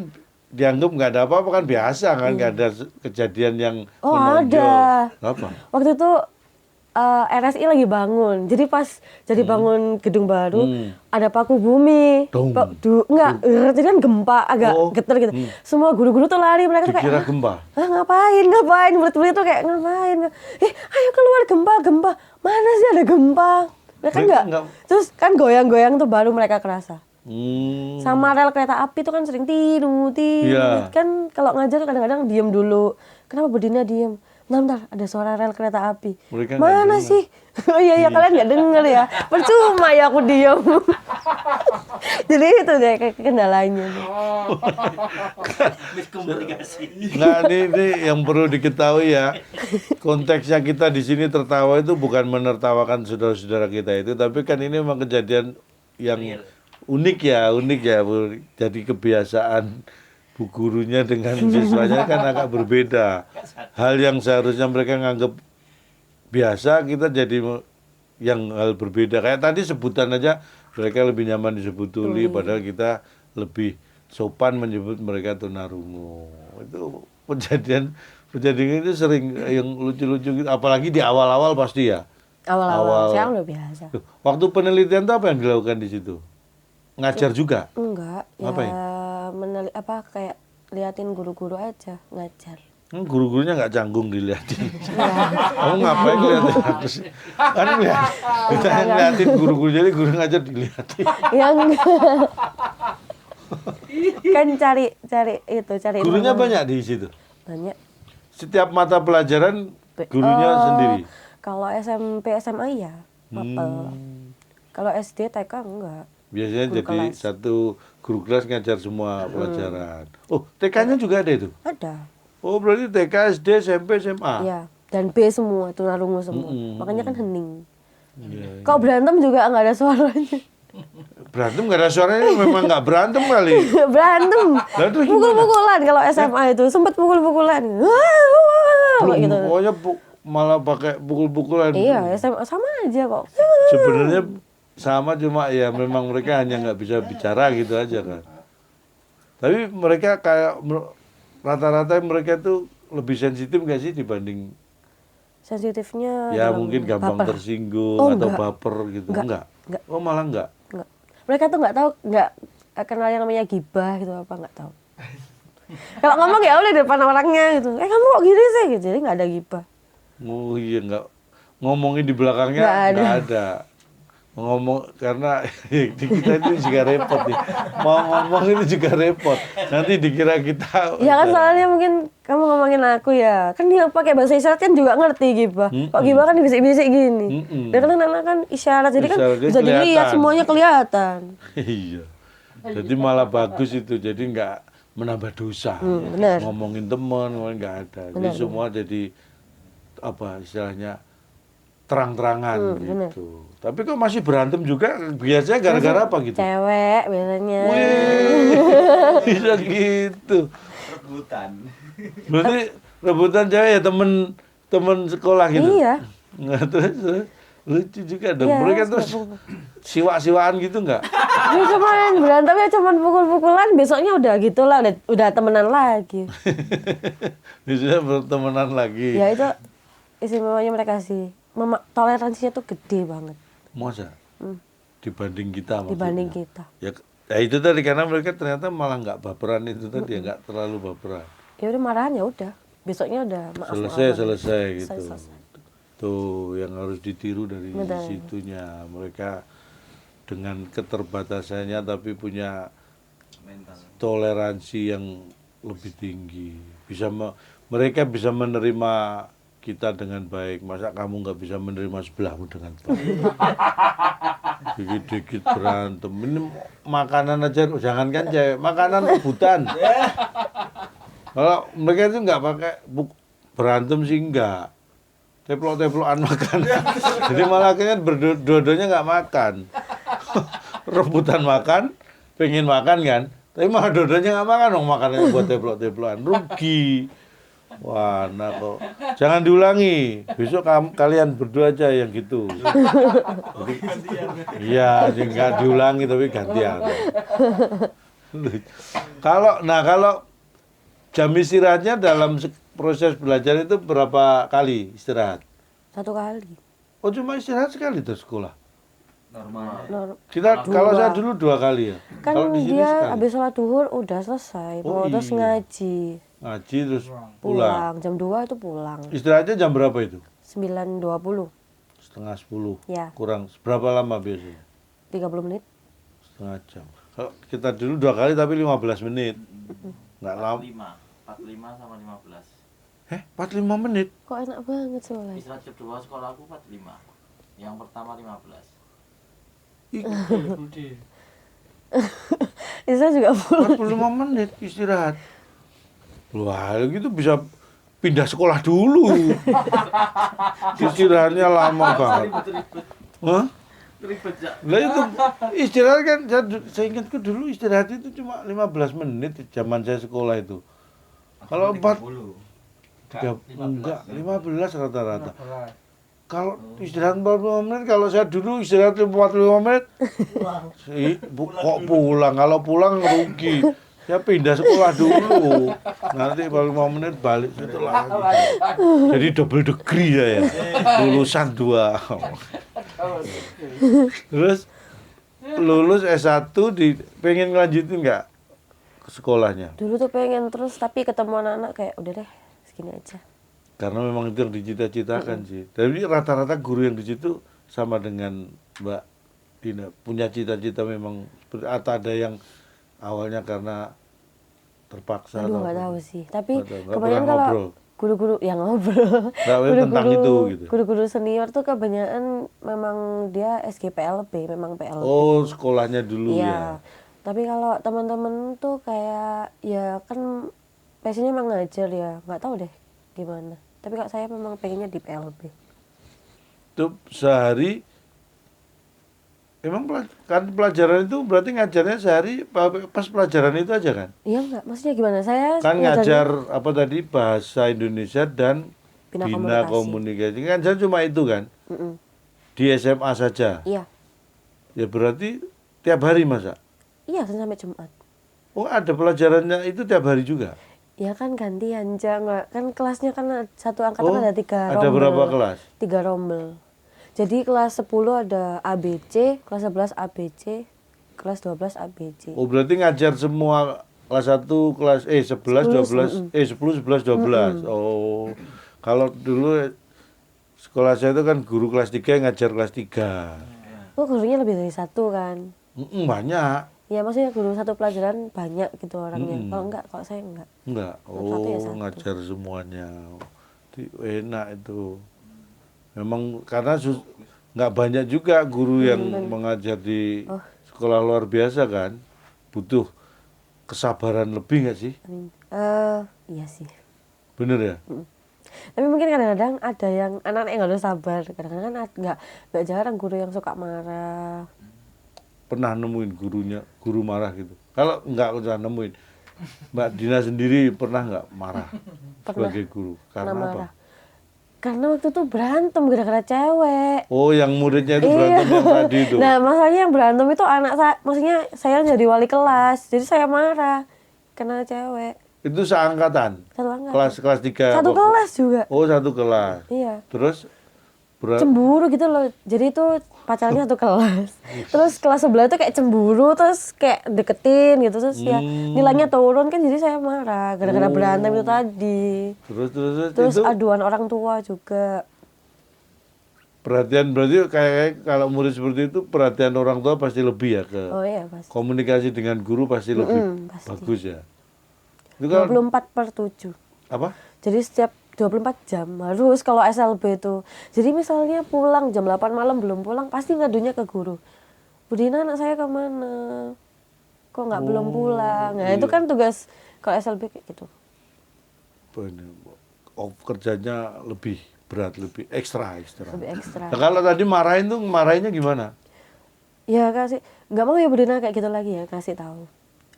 dianggap nggak ada apa-apa kan biasa kan, nggak ada kejadian yang Oh, menonjol. ada. Apa? Waktu itu RSI lagi bangun. Jadi pas jadi bangun gedung baru, ada paku bumi. Dong. Enggak, jadi kan gempa agak Oh. getar gitu. Semua guru-guru tuh lari, mereka tuh Dikira kayak, gempa. "Ah, ngapain? Murid-murid tuh kayak ngapain? Ayo keluar, gempa. Mana sih ada gempa? Mereka Mereka enggak. Terus kan goyang-goyang tuh baru mereka kerasa. Hmm. Sama rel kereta api tuh kan sering tinut. Iya. Kan kalau ngajar tuh kadang-kadang diem dulu. Kenapa berdirinya diem? Bentar, ada suara rel kereta api. Mereka nggak Mana dengar. sih? Oh iya, kalian nggak denger ya. Percuma ya aku diem. Jadi itu deh kendalanya. Miskomunikasi. Nah, ini yang perlu diketahui ya. Konteksnya kita di sini tertawa itu bukan menertawakan saudara-saudara kita itu, tapi kan ini memang kejadian yang unik ya, Bu. Jadi kebiasaan bu gurunya dengan siswanya kan agak berbeda. Hal yang seharusnya mereka nganggap biasa, kita jadi yang hal berbeda. Kayak tadi sebutan aja mereka lebih nyaman disebut tuli, padahal kita lebih sopan menyebut mereka tunarungu. Itu kejadian itu sering yang lucu-lucu gitu, apalagi di awal-awal pasti ya. Awal-awal, sekarang udah biasa. Tuh, waktu penelitian itu apa yang dilakukan di situ? Ngajar juga? Enggak, ya Ngapain? kayak liatin guru-guru aja ngajar. Guru-gurunya nggak canggung dilihatin. Kamu ngapain ngeliatin aku sih? Kan kita ngeliatin guru-guru, jadi guru ngajar dilihatin. Ya enggak. Kan cari Gurunya informasi. banyak di situ. Banyak. Setiap mata pelajaran gurunya Oh, sendiri. Kalau SMP SMA ya, mapel. Kalau SD TK enggak. Biasanya Guru jadi kelas. satu guru kelas ngajar semua pelajaran. Oh, TK-nya juga ada itu? Ada. Oh, berarti TK, SD, SMP, SMA? Iya, dan B semua, tunarungu semua. Makanya kan hening. Iya. Kalau berantem juga nggak ada suaranya. Berantem nggak ada suaranya, memang nggak berantem kali. Berantem. Lah, terus gimana? Pukul-pukulan kalau SMA itu, sempat pukul-pukulan. Wah, Belum, gitu. pokoknya malah pakai pukul-pukulan. Iya, SMA sama aja kok. Sebenarnya sama, cuma ya memang mereka hanya nggak bisa bicara gitu aja kan. Tapi mereka kayak rata-rata mereka tuh lebih sensitif nggak sih dibanding Sensitifnya ya dalam mungkin gampang baper. tersinggung Oh, atau enggak. baper gitu? Enggak. Oh malah enggak? Enggak. Mereka tuh nggak tahu, nggak kenal yang namanya gibah gitu apa nggak tahu. Kalau ngomong ya udah di depan orangnya gitu. Kamu kok gini sih gitu. Jadi nggak ada gibah. Oh iya enggak. Ngomongin di belakangnya Nggak ada. enggak ada. Ngomong karena di kita itu juga repot nih. Mau ngomong itu juga repot. Nanti dikira kita Ya kan soalnya mungkin kamu ngomongin aku ya. Kan dia pakai bahasa isyarat kan juga ngerti gibah. Kok gibah kan bisik-bisik gini. Dan kan anak kan isyarat jadi kan Isyaratnya bisa dilihat kelihatan. semuanya kelihatan. Iya. Jadi malah bagus itu. Jadi enggak menambah dosa. benar. Ngomongin teman, ngomongin enggak ada. Jadi Benar, semua jadi apa istilahnya terang-terangan gitu. Tapi kok masih berantem juga biasanya gara-gara apa gitu? Cewek biasanya. Wih, bisa gitu. Rebutan. Berarti rebutan cewek ya temen sekolah gitu? Iya. Nggak, terus lucu juga dong. Iya, Mereka terus siwak-siwaan gitu nggak? Dia cuman berantemnya cuman pukul-pukulan, besoknya udah gitulah, udah temenan lagi. Biasanya bertemanan lagi. Ya itu istimewanya mereka sih. Toleransinya tuh gede banget Masa? Dibanding kita maksudnya? dibanding kita. Ya itu tadi karena mereka ternyata malah nggak baperan itu tadi ya, nggak terlalu baperan. Ya udah marahan ya udah. Besoknya udah maaf. Selesai gitu. Selesai. Tuh yang harus ditiru dari Betul. situnya. Mereka dengan keterbatasannya tapi punya Mental. toleransi yang lebih tinggi. Mereka bisa menerima kita dengan baik. Masa kamu nggak bisa menerima sebelahmu dengan baik? Dikit-dikit berantem. Ini makanan aja, jangankan cewek, makanan rebutan. Kalau mereka itu nggak pakai berantem sih enggak. Teplok-teplokan makan. Jadi malah akhirnya berdua-duanya nggak makan. Rebutan makan, pengen makan kan. Tapi malah dua-duanya nggak makan dong, makanannya buat teplok-teplokan. Rugi. Wah, nah kok. Jangan diulangi. Besok kalian berdua aja yang gitu. Iya, nggak diulangi tapi gantian. Kalau jam istirahatnya dalam proses belajar itu berapa kali istirahat? 1 kali. Oh cuma istirahat sekali terus sekolah. Normal. Kalau saya dulu 2 kali ya. Kan Kalau di sini dia sekali. habis sholat duhur udah selesai. Oh, Terus iya. ngaji. Ngaji terus pulang. Pulang. Jam 2 itu pulang. Istirahatnya jam berapa itu? 9.20. Setengah 10. Ya. Kurang. Berapa lama biasanya? 30 menit. Setengah jam. Kalau kita dulu 2 kali tapi 15 menit. Nggak lama. 45 sama 15. 45 menit? Kok enak banget sekolah. Istirahat kedua sekolah aku 45. Yang pertama 15. Budi. Isa juga pulang. 45 menit istirahat. Wah, gitu bisa pindah sekolah dulu. Istirahatnya lama banget. Ribet-ribet. Hah? Ribet ya. Lah itu istirahat kan saya ingatku dulu istirahat itu cuma 15 menit zaman saya sekolah itu. Kalau 15 rata-rata. Kalau istirahat 45 menit, kalau saya dulu istirahat 45 menit, kok pulang? Kalau pulang rugi. Saya pindah sekolah dulu. Nanti 45 menit balik situ lagi. Jadi double degree saya. Lulusan 2. Terus lulus S1 pengen ngelanjutin nggak ke sekolahnya? Dulu tuh pengen terus tapi ketemu anak-anak kayak udah deh segini aja. Karena memang itu yang dicita-citakan sih. Tapi rata-rata guru yang di situ sama dengan Mbak Dina, punya cita-cita memang seperti atau ada yang awalnya karena terpaksa. Aduh atau nggak apa? tahu sih. Tapi Nggak tahu, nggak kebanyakan pernah kalau ngobrol. guru-guru yang ngobrol, Nggak, tentang itu gitu. guru-guru senior tuh kebanyakan memang dia SGPLB, memang PLB. Oh, sekolahnya dulu Iya. ya. Tapi kalau teman-teman tuh kayak ya kan passionnya emang ngajar ya, nggak tahu deh gimana. Tapi kalau saya memang pengennya di PLB. Itu sehari emang kan pelajaran itu berarti ngajarnya sehari pas pelajaran itu aja kan? Iya nggak, maksudnya gimana? Saya Kan ngajarnya ngajar apa tadi bahasa Indonesia dan Bina Bina komunikasi. Ngajar cuma itu kan? Mm-mm. Di SMA saja. Iya, Ya berarti tiap hari masa? iya Senin sampai Jumat. Oh, ada pelajarannya itu tiap hari juga? Ya kan gantian, jangan kan kelasnya kan satu angkatan ada 3 rombel. Ada berapa kelas? 3 rombel. Jadi kelas 10 ada ABC, kelas 11 ABC, kelas 12 ABC. Oh, berarti ngajar semua kelas 1, kelas 11, 12, 10, 11, 12. Oh. Kalau dulu sekolah saya itu kan guru kelas 3 yang ngajar kelas 3. Oh, gurunya lebih dari 1 kan? Banyak. Ya maksudnya guru satu pelajaran banyak gitu orangnya. Kalau enggak, kalau saya enggak. Enggak. Satu ya Oh, satu. ngajar semuanya. Enak itu. Memang karena nggak banyak juga guru yang mengajar di sekolah luar biasa kan. Butuh kesabaran lebih nggak sih? Iya sih. Bener ya? Tapi mungkin kadang-kadang ada yang anak-anak yang nggak ada sabar. Kadang-kadang kan nggak jarang guru yang suka marah. Pernah nemuin guru marah gitu? Kalau nggak usah nemuin, Mbak Dina sendiri pernah nggak marah sebagai guru? Karena Pernah apa? marah. Karena waktu itu berantem gara-gara cewek. Oh, yang muridnya itu berantem yang tadi itu. Nah, masalahnya yang berantem itu anak saya, maksudnya saya jadi wali kelas. Jadi saya marah karena cewek. Itu seangkatan? Satu angkatan. Kelas 3? Satu kelas juga. Oh, satu kelas. Iya. Terus? Cemburu gitu loh. Jadi itu pacarnya satu kelas. Terus kelas sebelah itu kayak cemburu, terus kayak deketin gitu. Terus ya nilainya turun kan, jadi saya marah gara-gara berantem itu tadi. Terus itu aduan orang tua juga. perhatian, berarti kayak kalau murid seperti itu perhatian orang tua pasti lebih ya ke Oh iya pasti. komunikasi dengan guru pasti lebih pasti. bagus ya. Itu kan 24/7. apa? Jadi setiap 24 jam harus kalau SLB itu. Jadi misalnya pulang jam 8 malam belum pulang, pasti ngadunya ke guru. Bu Dina, anak saya kemana? Kok nggak belum pulang? Nah itu kan tugas kalau SLB kayak gitu. Kerjanya lebih berat, lebih ekstra. Lebih ekstra. Nah, kalau tadi marahin tuh marahinnya gimana? Ya kasih, nggak mau ya Bu Dina kayak gitu lagi ya, kasih tahu.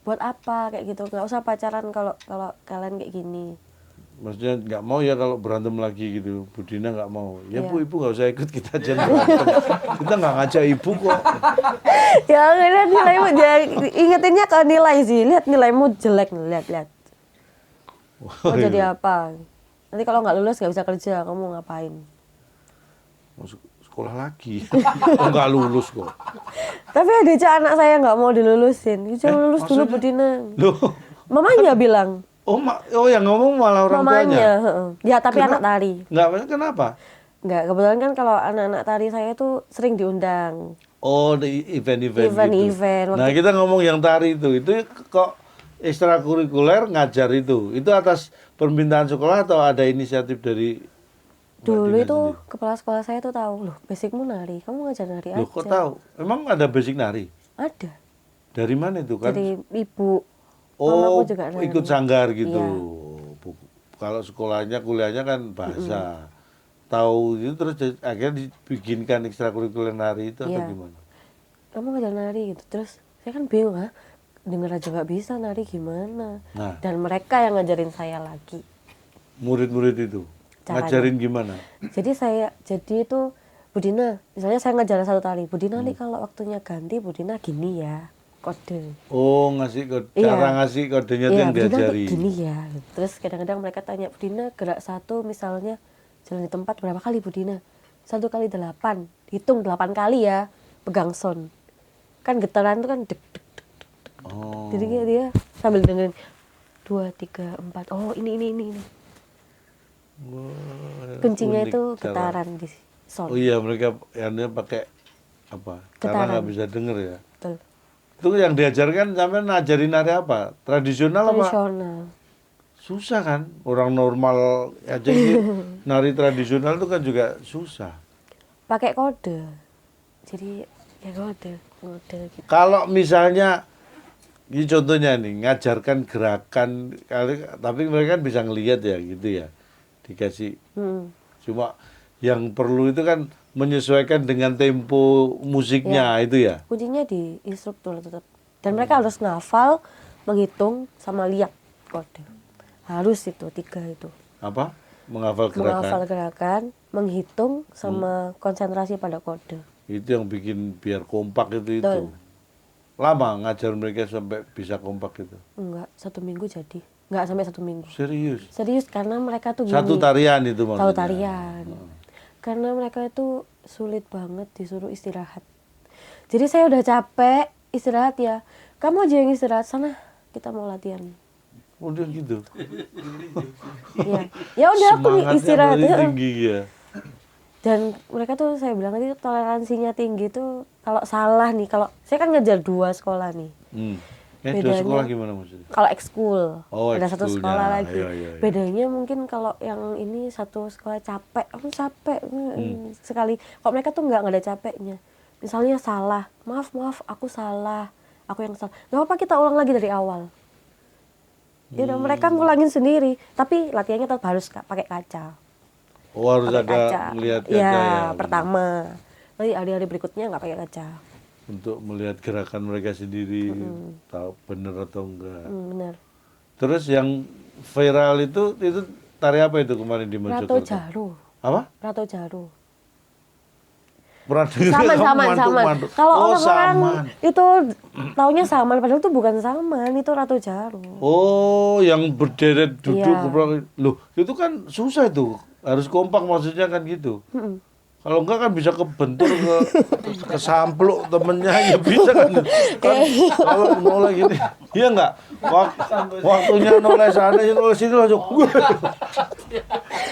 Buat apa kayak gitu? Nggak usah pacaran kalau kalian kayak gini. Maksudnya nggak mau ya kalau berantem lagi gitu. Bu Dina nggak mau. Ya Iya. Bu, ibu nggak usah ikut, kita aja berantem. Kita nggak ngajak ibu kok. Ya lihat nilaimu, ingetinnya ke nilai sih. Lihat nilaimu jelek, lihat. Mau jadi apa? Nanti kalau nggak lulus nggak bisa kerja, kamu ngapain? Mau sekolah lagi. Oh, nggak lulus kok. Tapi ada anak saya nggak mau dilulusin. Jangan lulus dulu Bu Dina. Loh. Mamanya bilang. Oh, yang ngomong malah orang tuanya. Mamanya. Ya tapi anak tari. Nggak, kenapa? Nggak, kebetulan kan kalau anak-anak tari saya tuh sering diundang. Oh, di event-event gitu. Event-event. Nah, kita ngomong yang tari itu kok ekstrakurikuler ngajar itu. Itu atas permintaan sekolah atau ada inisiatif dari Mbak Dulu Dina itu sendiri? kepala sekolah saya tuh tahu, loh basicmu nari, kamu ngajar nari aja. Loh, kok tahu? Emang ada basic nari? Ada. Dari mana itu kan? Dari ibu. Oh, mamaku juga nari. ikut sanggar gitu. Iya. Kalau sekolahnya, kuliahnya kan bahasa. Tahu itu terus akhirnya dibikinkan ekstrakurikuler nari itu atau Iya. gimana? Kamu ngajar nari gitu. Terus saya kan bingung, denger aja nggak bisa nari gimana. Nah. Dan mereka yang ngajarin saya lagi. Murid-murid itu Caranya. ngajarin gimana? Jadi itu Bu Dina, misalnya saya ngajarin satu tari, Bu Dina nih kalau waktunya ganti Bu Dina gini ya, kode. Oh, ngasih kode, Iya. cara ngasih kodenya itu yang Bu Dina diajari. gini ya. Terus kadang-kadang mereka tanya, Bu Dina gerak satu misalnya jalan di tempat berapa kali Bu Dina? 1 kali 8, hitung 8 kali ya, pegang sound. Kan getaran itu kan dek dek dek dek. Oh. Jadi kayak dia sambil dengerin 2, 3, 4. Oh ini. Wah, Kuncinya unik itu cara. getaran di sound. Oh iya, mereka yang pakai apa? Karena Getaran. nggak bisa denger ya. Betul. Itu yang diajarkan sampai ngajarin nari apa? Tradisional apa? Tradisional. Susah kan? Orang normal aja ini nari tradisional itu kan juga susah. Pakai kode. Jadi ya kode gitu. Kalau misalnya ini contohnya nih, ngajarkan gerakan tapi mereka kan bisa ngelihat ya gitu ya. Dikasih cuma yang perlu itu kan menyesuaikan dengan tempo musiknya itu ya. Kuncinya di instruktur tetap. Dan mereka harus ngafal, menghitung sama lihat kode. Harus itu 3 itu. Apa? Menghafal gerakan. Menghafal gerakan, menghitung sama konsentrasi pada kode. Itu yang bikin biar kompak itu. Betul. lama ngajar mereka sampai bisa kompak gitu? Enggak, 1 minggu jadi. Enggak sampai 1 minggu. Serius? Serius, karena mereka tuh gini. Satu tarian itu maksudnya? Satu tarian. Karena mereka itu sulit banget disuruh istirahat. Jadi saya udah capek istirahat ya. Kamu aja yang istirahat, sana kita mau latihan. Udah gitu? Iya. Ya udah aku istirahat. Semangatnya tinggi ya? Dan mereka tuh saya bilang tadi toleransinya tinggi tuh kalau salah nih, kalau saya kan ngejar 2 sekolah nih. Dua sekolah gimana maksudnya? Kalau ekskul, Oh, ada 1 ekskulnya. sekolah lagi. Iya. Bedanya mungkin kalau yang ini 1 sekolah capek, capek sekali. Kalau mereka tuh nggak ada capeknya. Misalnya salah, maaf aku salah, aku yang salah. Nggak apa-apa, kita ulang lagi dari awal. Ya udah, mereka ngulangin sendiri, tapi latihannya tetap harus pakai kaca. Oh, harus Pakai ada kaca. melihat kaca Ya, ya? pertama. Nanti hari-hari berikutnya nggak pakai kaca. Untuk melihat gerakan mereka sendiri, tahu benar atau enggak. Benar. Terus yang viral itu tari apa itu kemarin di Rato Mojokerto? Jaru. Apa? Rato Jaru. Pernah dengar Saman. mantuk-mantuk. Kalau Oh, orang-orang saman. itu taunya saman, padahal itu bukan saman, itu Rato Jaru. Oh, yang berderet duduk. Iya. Loh, itu kan susah itu. Harus kompak maksudnya kan gitu. Kalau enggak kan bisa kebentur ke sampluk temennya, ya bisa kan. Kalau noleh gini, iya enggak? Waktunya noleh sana, noleh sini langsung.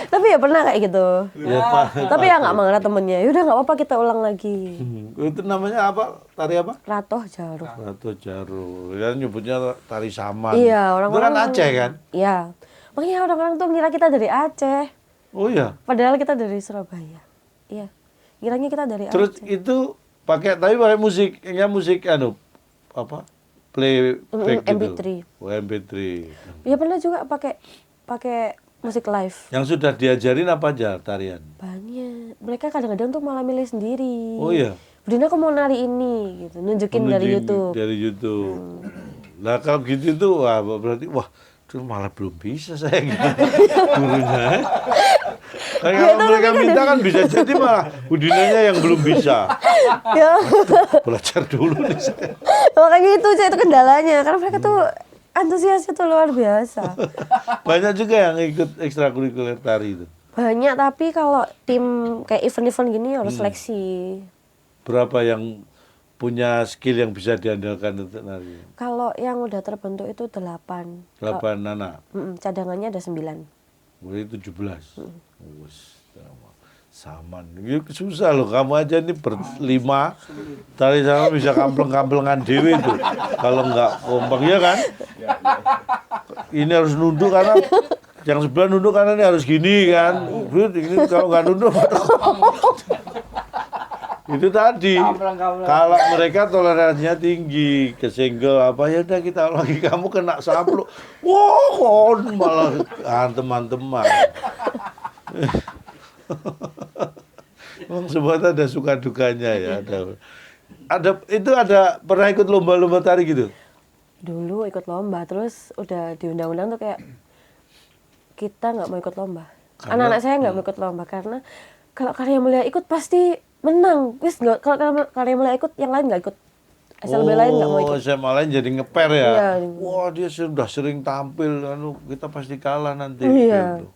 Tapi ya pernah kayak gitu. Ya, Pak. Tapi ya nggak marah temennya. Yaudah nggak apa-apa, kita ulang lagi. Itu namanya apa? Tari apa? Rato Jaru. Rato Jaru. Kan nyebutnya tari saman. Iya, Itu orang-orang. kan Aceh kan? Iya. Makanya orang-orang tuh ngira kita dari Aceh. Oh iya. Padahal kita dari Surabaya. Iya. Kiranya kita dari Terus Aceh. itu pakai musiknya musik apa? Playback gitu. MP3. Oh, MP3. Ya pernah juga pakai musik live. Yang sudah diajarin apa aja tarian? Banyak. Mereka kadang-kadang tuh malah milih sendiri. Oh iya. Budina aku mau nari ini gitu, nunjukin dari YouTube. Dari YouTube. Nah kalau gitu tuh wah berarti itu malah belum bisa saya gitu. Gurunya. Kalau mereka minta kan bisa jadi malah Budinanya yang belum bisa. Ya. Belajar dulu nih saya. Makanya itu kendalanya, karena mereka tuh antusiasnya tuh luar biasa. Banyak juga yang ikut ekstrakurikuler tari itu. Banyak, tapi kalau tim kayak event-event gini harus seleksi. Berapa yang punya skill yang bisa diandalkan untuk nari? Kalau yang udah terbentuk itu 8. 8 anak. Cadangannya ada 9. Berarti 17. Wes, saman. Ini susah loh, kamu aja ini berlima tari sama bisa kampleng-kamplengan dewi itu. Kalau nggak kompak ya kan? Ini harus nunduk karena yang sebelah nunduk karena ini harus gini kan. Ini kalau nggak nunduk itu tadi. Kalau mereka toleransinya tinggi, kesenggol apa ya udah kita lagi kamu kena sampluk. Wah, malah teman-teman. Semua ada suka dukanya ya. Ada pernah ikut lomba-lomba tari gitu? Dulu ikut lomba, terus udah diundang-undang tuh kayak kita nggak mau ikut lomba. Anak-anak saya nggak mau ikut lomba karena kalau Karya Mulia ikut pasti menang. Wis nggak, kalau Karya Mulia ikut yang lain nggak ikut. SLB lain nggak mau ikut. SMA lain jadi ngeper ya. Iya. Wah dia sudah sering tampil, kita pasti kalah nanti. Iya. Gitu.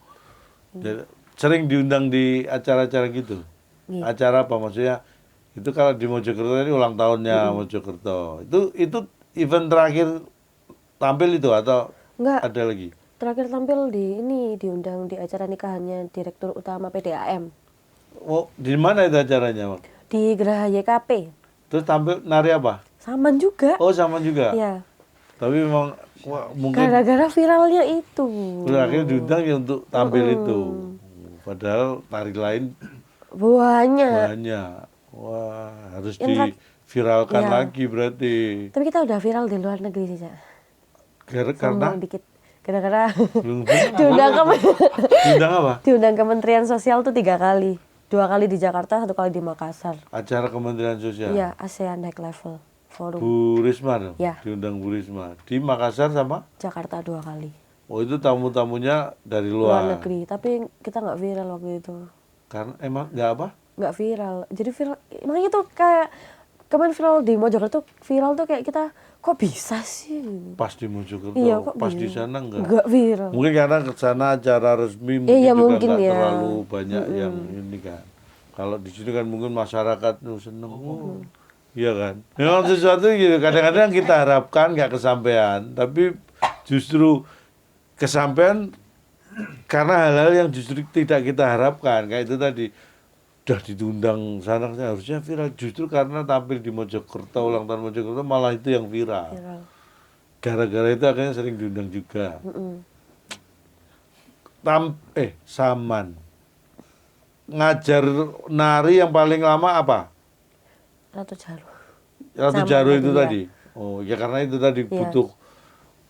Jadi, sering diundang di acara-acara gitu. Iya. Acara apa maksudnya? Itu kalau di Mojokerto ini ulang tahunnya Mojokerto. Itu event terakhir tampil itu atau Nggak. ada lagi? Terakhir tampil diundang di acara nikahannya Direktur Utama PDAM Oh, di mana itu acaranya, Mak? di Geraha YKP. Terus tampil nari apa? Saman juga. Oh, sama juga. Iya. Tapi memang mungkin Gara-gara viralnya itu. akhirnya diundang ya untuk tampil itu. Padahal tari lain Banyak. banyak. Wah, harus Yang diviralkan Iya. lagi berarti. Tapi kita udah viral di luar negeri sih, Cak. Karena Sombong dikit. Gara-gara belum diundang apa? diundang Kementerian Sosial tuh 3 kali. 2 kali di Jakarta, 1 kali di Makassar. Acara Kementerian Sosial. Iya, ASEAN High Level Forum. Bu Risma dong? Iya. Diundang Bu Risma. Di Makassar sama? Jakarta 2 kali. Oh, itu tamu-tamunya dari Luar luar. negeri, tapi kita nggak viral waktu itu. Karena emang nggak apa? Nggak viral. Jadi viral, makanya tuh kayak kemarin viral di Mojokerto viral tuh kayak kita kok bisa sih? Pas di Mojokerto, Iya, kok pas di bisa? sana enggak. Enggak viral. Mungkin karena ke sana acara resmi mungkin Iya, juga mungkin nggak ya. terlalu banyak yang ini kan. Kalau di sini kan mungkin masyarakat tuh seneng. Oh, iya kan. Memang sesuatu gitu. Kadang-kadang kita harapkan nggak kesampaian, tapi justru kesampaian karena hal-hal yang justru tidak kita harapkan. Kayak itu tadi, udah ditundang sana harusnya viral. Justru karena tampil di Mojokerto, ulang tahun Mojokerto malah itu yang viral. Viral. Gara-gara itu akhirnya sering diundang juga. Saman. Ngajar nari yang paling lama apa? Ratu Jaru. Ratu Saman Jaru tadi, itu ya. tadi. Oh, ya karena itu tadi Iya. butuh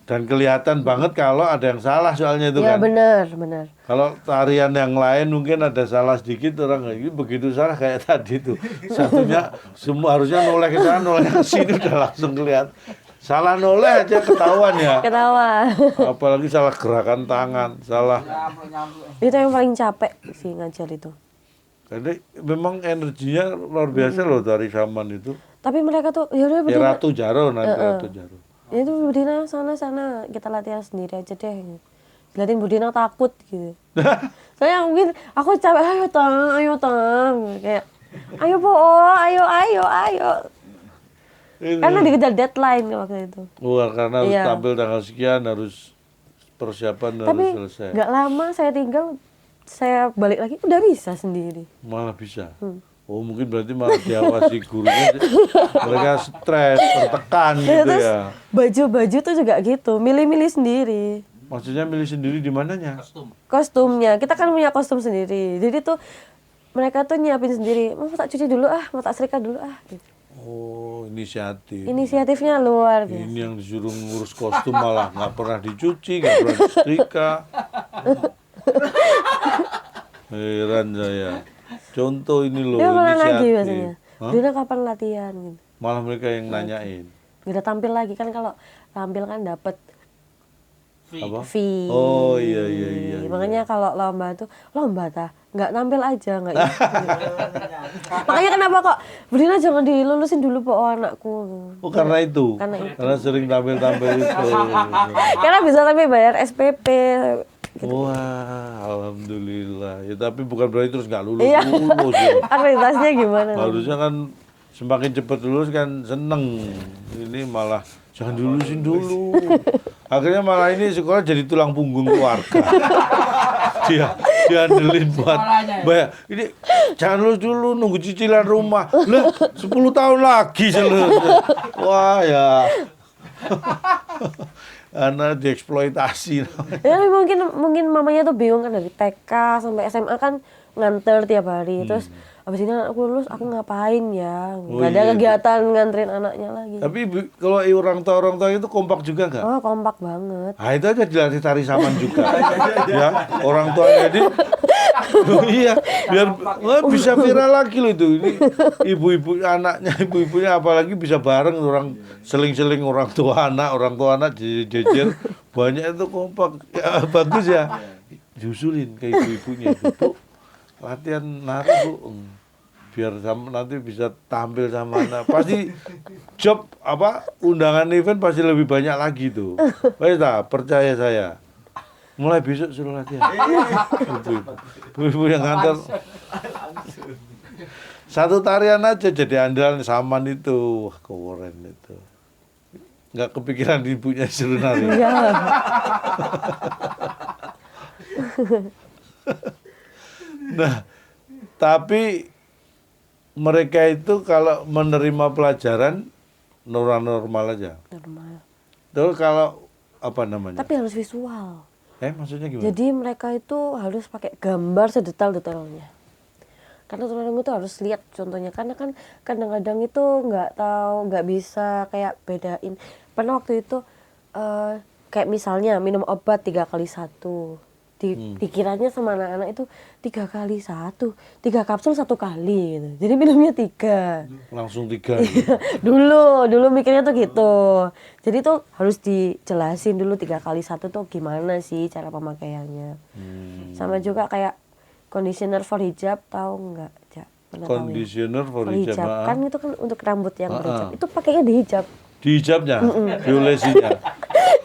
dan kelihatan banget kalau ada yang salah soalnya itu Iya kan. benar. Kalau tarian yang lain mungkin ada salah sedikit orang ini begitu salah kayak tadi tuh. Satunya semua harusnya noleh ke sana, noleh ke sini udah langsung kelihatan. Salah noleh aja ketahuan ya. Ketawa. Apalagi salah gerakan tangan, salah. Itu yang paling capek sih ngajar itu. Karena memang energinya luar biasa loh dari Saman itu. Tapi mereka tuh ya udah Ya berdina. Ratu Jaro nanti Ratu Jaro. Itu Budina sana kita latihan sendiri aja deh. Liatin Budina takut gitu. Saya mungkin aku capek ayo tang kayak ayo po ayo. Itu. Karena dikejar deadline waktu itu. Wah, karena harus Iya. tampil tanggal sekian, harus persiapan Tapi harus selesai. nggak lama saya tinggal, saya balik lagi udah bisa sendiri. Malah bisa. Oh, mungkin berarti malah diawasi gurunya. Mereka stres, tertekan gitu Terus ya. baju-baju tuh juga gitu, milih-milih sendiri. Maksudnya milih sendiri di mananya? Kostumnya, kita kan punya kostum sendiri. Jadi tuh mereka tuh nyiapin sendiri. Mau tak cuci dulu mau tak setrika dulu gitu. Oh, inisiatif. Inisiatifnya luar biasa. Ini yang disuruh ngurus kostum malah nggak pernah dicuci, nggak pernah disetrika. Heran saya. Contoh ini loh, Dia malah nagih inisiatif. biasanya. Hah? Dina kapan latihan gitu. Malah mereka yang nanyain. Udah tampil lagi kan kalau tampil kan dapat Apa? fee. Oh iya. Makanya kalau lomba tuh lomba nggak tampil aja nggak ikut. Makanya kenapa kok Budina jangan dilulusin dulu po anakku. Oh karena itu? Karena itu. Karena sering tampil-tampil itu. Karena bisa tapi bayar SPP. Wah, alhamdulillah. Ya tapi bukan berarti terus nggak lulus. Iya. Lulus ya. Akreditasinya gimana? Harusnya kan semakin cepat lulus kan seneng. Ini malah jangan dilulusin dulu. Akhirnya malah ini sekolah jadi tulang punggung keluarga. Dia andelin buat bayar. Ini jangan lulus dulu, nunggu cicilan rumah. Lah 10 tahun lagi selesai. Wah ya. Karena dieksploitasi. Ya mungkin mamanya tuh bingung kan dari TK sampai SMA kan nganter tiap hari. Terus abis ini aku lulus aku ngapain ya? Nggak ada iya. kegiatan nganterin anaknya lagi. Tapi kalau orang tua itu kompak juga nggak? Oh kompak banget. Ah itu aja dilatih tari saman juga. Ya, orang tuanya jadi iya, biar bisa viral lagi loh itu. Ini ibu-ibu anaknya, ibu-ibunya apalagi bisa bareng orang seling-seling orang tua anak jejer banyak itu kompak. Ya, bagus ya. Diusulin ke ibu-ibunya, Bu, latihan nari Bu. Biar nanti bisa tampil sama anak. Pasti job undangan event pasti lebih banyak lagi tuh. Baik percaya saya. Mulai besok suruh latihan. Ibu-ibu yang ngantar. Satu tarian aja jadi andalan Saman itu. Wah, keren itu. Nggak kepikiran ibunya suruh nari. Iya. Nah, tapi mereka itu kalau menerima pelajaran normal aja. Normal. Terus kalau apa namanya? Tapi harus visual. Maksudnya gimana? Jadi mereka itu harus pakai gambar sedetail-detailnya. Karena tunarungu itu harus lihat contohnya. Karena kan kadang-kadang itu nggak bisa kayak bedain. Pernah waktu itu kayak misalnya minum obat 3x1. Dikiranya sama anak-anak itu 3x1, 3 kapsul 1 kali gitu. Jadi minumnya 3. Langsung 3. dulu mikirnya tuh gitu. Jadi tuh harus dijelasin dulu 3x1 tuh gimana sih cara pemakaiannya. Sama juga kayak conditioner for hijab, tahu nggak, Ja? Pernah tahu ya? Conditioner for For hijab. hijab ah. kan itu kan untuk rambut yang Ah, berhijab. ah. Itu pakainya di hijab. Di hijabnya, violesinya.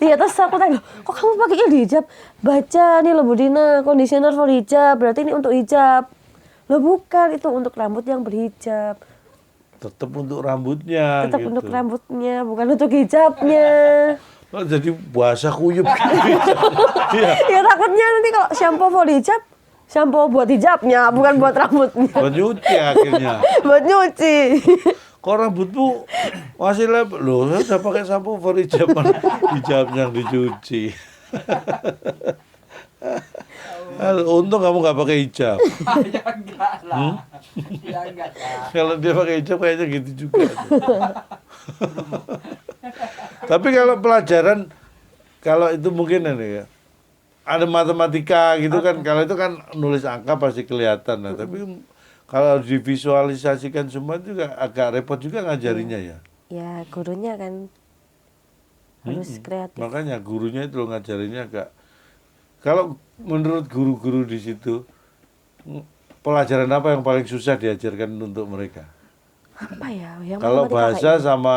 Iya, terus aku tanya, kok kamu pakainya di hijab? Baca nih loh Budina, conditioner for hijab, berarti ini untuk hijab. Loh bukan, itu untuk rambut yang berhijab. Tetap untuk rambutnya. Tetap gitu. untuk rambutnya, bukan untuk hijabnya. Oh, jadi basah kuyup. Iya. Ya takutnya nanti kalau shampoo for hijab, shampoo buat hijabnya, bukan buat rambutnya. Buat nyuci akhirnya. Buat nyuci. Kok rambutmu masih lembut? Loh, saya udah pakai sampo for hijab. Hijab yang dicuci. Untung kamu nggak pakai hijab. Ya enggak lah. Ya enggak lah. Kalau dia pakai hijab kayaknya gitu juga. Tapi kalau pelajaran, kalau itu mungkin ini ya, ada matematika gitu kan, kalau itu kan nulis angka pasti kelihatan. Nah, tapi kalau harus divisualisasikan semua juga agak repot juga ngajarinya ya. Ya gurunya kan harus kreatif. Makanya gurunya itu ngajarinya agak. Kalau menurut guru-guru di situ, pelajaran apa yang paling susah diajarkan untuk mereka? Apa ya? Yang Kalau matematika bahasa kayak sama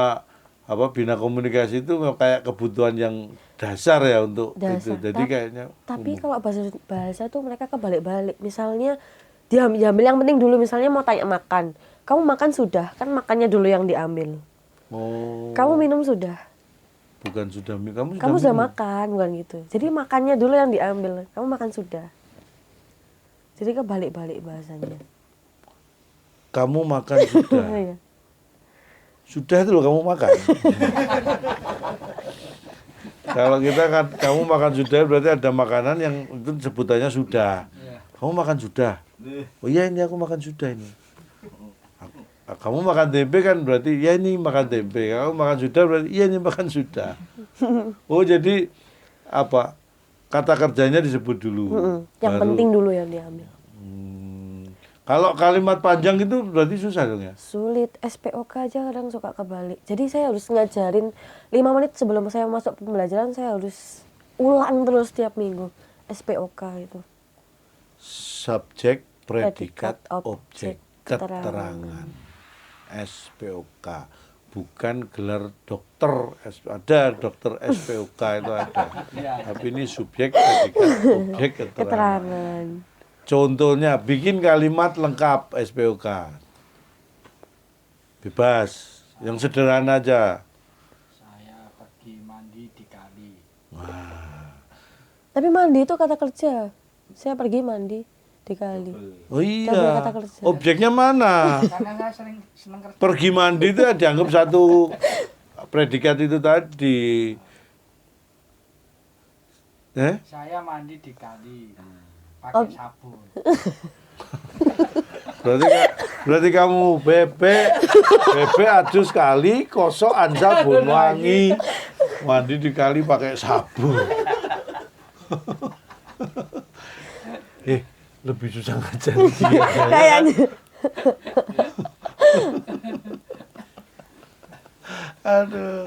bina komunikasi itu kayak kebutuhan yang dasar ya untuk itu. Dasar. Jadi kayaknya Tapi kalau bahasa tuh mereka kebalik-balik. Misalnya diambil yang penting dulu, misalnya mau tanya makan. Kamu makan sudah? Kan makannya dulu yang diambil. oh, Kamu minum sudah? bukan sudah kamu Kamu sudah minum. makan, bukan gitu. Jadi makannya dulu yang diambil. Kamu makan sudah. Jadi kebalik-balik bahasanya. Kamu makan sudah. Iya. Sudah itu loh kamu makan. Kalau kita kan kamu makan sudah berarti ada makanan yang itu sebutannya sudah. Kamu makan sudah. Oh iya ini aku makan sudah ini. Kamu makan tempe kan berarti ya ini makan tempe. Kamu makan sudah berarti iya ini makan sudah. Oh jadi apa? Kata kerjanya disebut dulu. Yang Baru- penting dulu yang diambil. Kalau kalimat panjang itu berarti susah dong ya? Sulit. SPOK aja kadang suka kebalik. Jadi saya harus ngajarin 5 menit sebelum saya masuk pembelajaran, saya harus ulang terus tiap minggu. SPOK itu. Subjek, predikat, Predikat, objek, objek, keterangan. SPOK. Bukan gelar dokter. Ada dokter SPOK itu ada. Tapi ini subjek, predikat, objek, keterangan. Keterangan. Contohnya, bikin kalimat lengkap SPOK. Bebas. Yang sederhana aja. Saya pergi mandi di kali. Tapi mandi itu kata kerja. Saya pergi mandi di kali. Oh Double iya. kata kerja. Objeknya mana? Karena saya sering senang kerja. Pergi mandi itu dianggap satu predikat itu tadi. Saya mandi di kali. Pakai sabun. Berarti kamu bebek adus kali, kosokan sabun wangi. Mandi di kali pakai sabun. Lebih susah ngajar dia. Kayaknya. Aduh,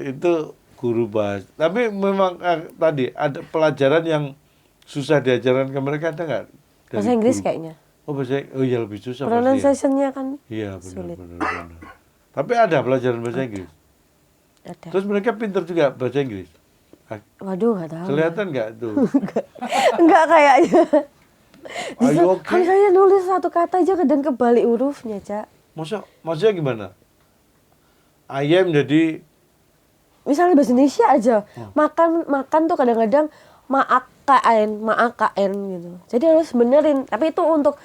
itu guru bahasa. Tapi memang tadi ada pelajaran yang susah diajarkan ke mereka ada nggak? Dari Bahasa Inggris guru? kayaknya. Oh iya lebih susah pasti ya. Pronunciation-nya kan Iya sulit. benar. Tapi ada pelajaran bahasa Inggris. Ada. Terus mereka pintar juga bahasa Inggris. Waduh, nggak tahu. Kelihatan nggak tuh? Enggak kayaknya. Are you Kan okay? saya nulis satu kata aja kadang kebalik hurufnya, Cak. Maksudnya gimana? Ayam jadi Misalnya bahasa Indonesia aja. Makan tuh kadang-kadang maakaen gitu. Jadi harus benerin. Tapi itu untuk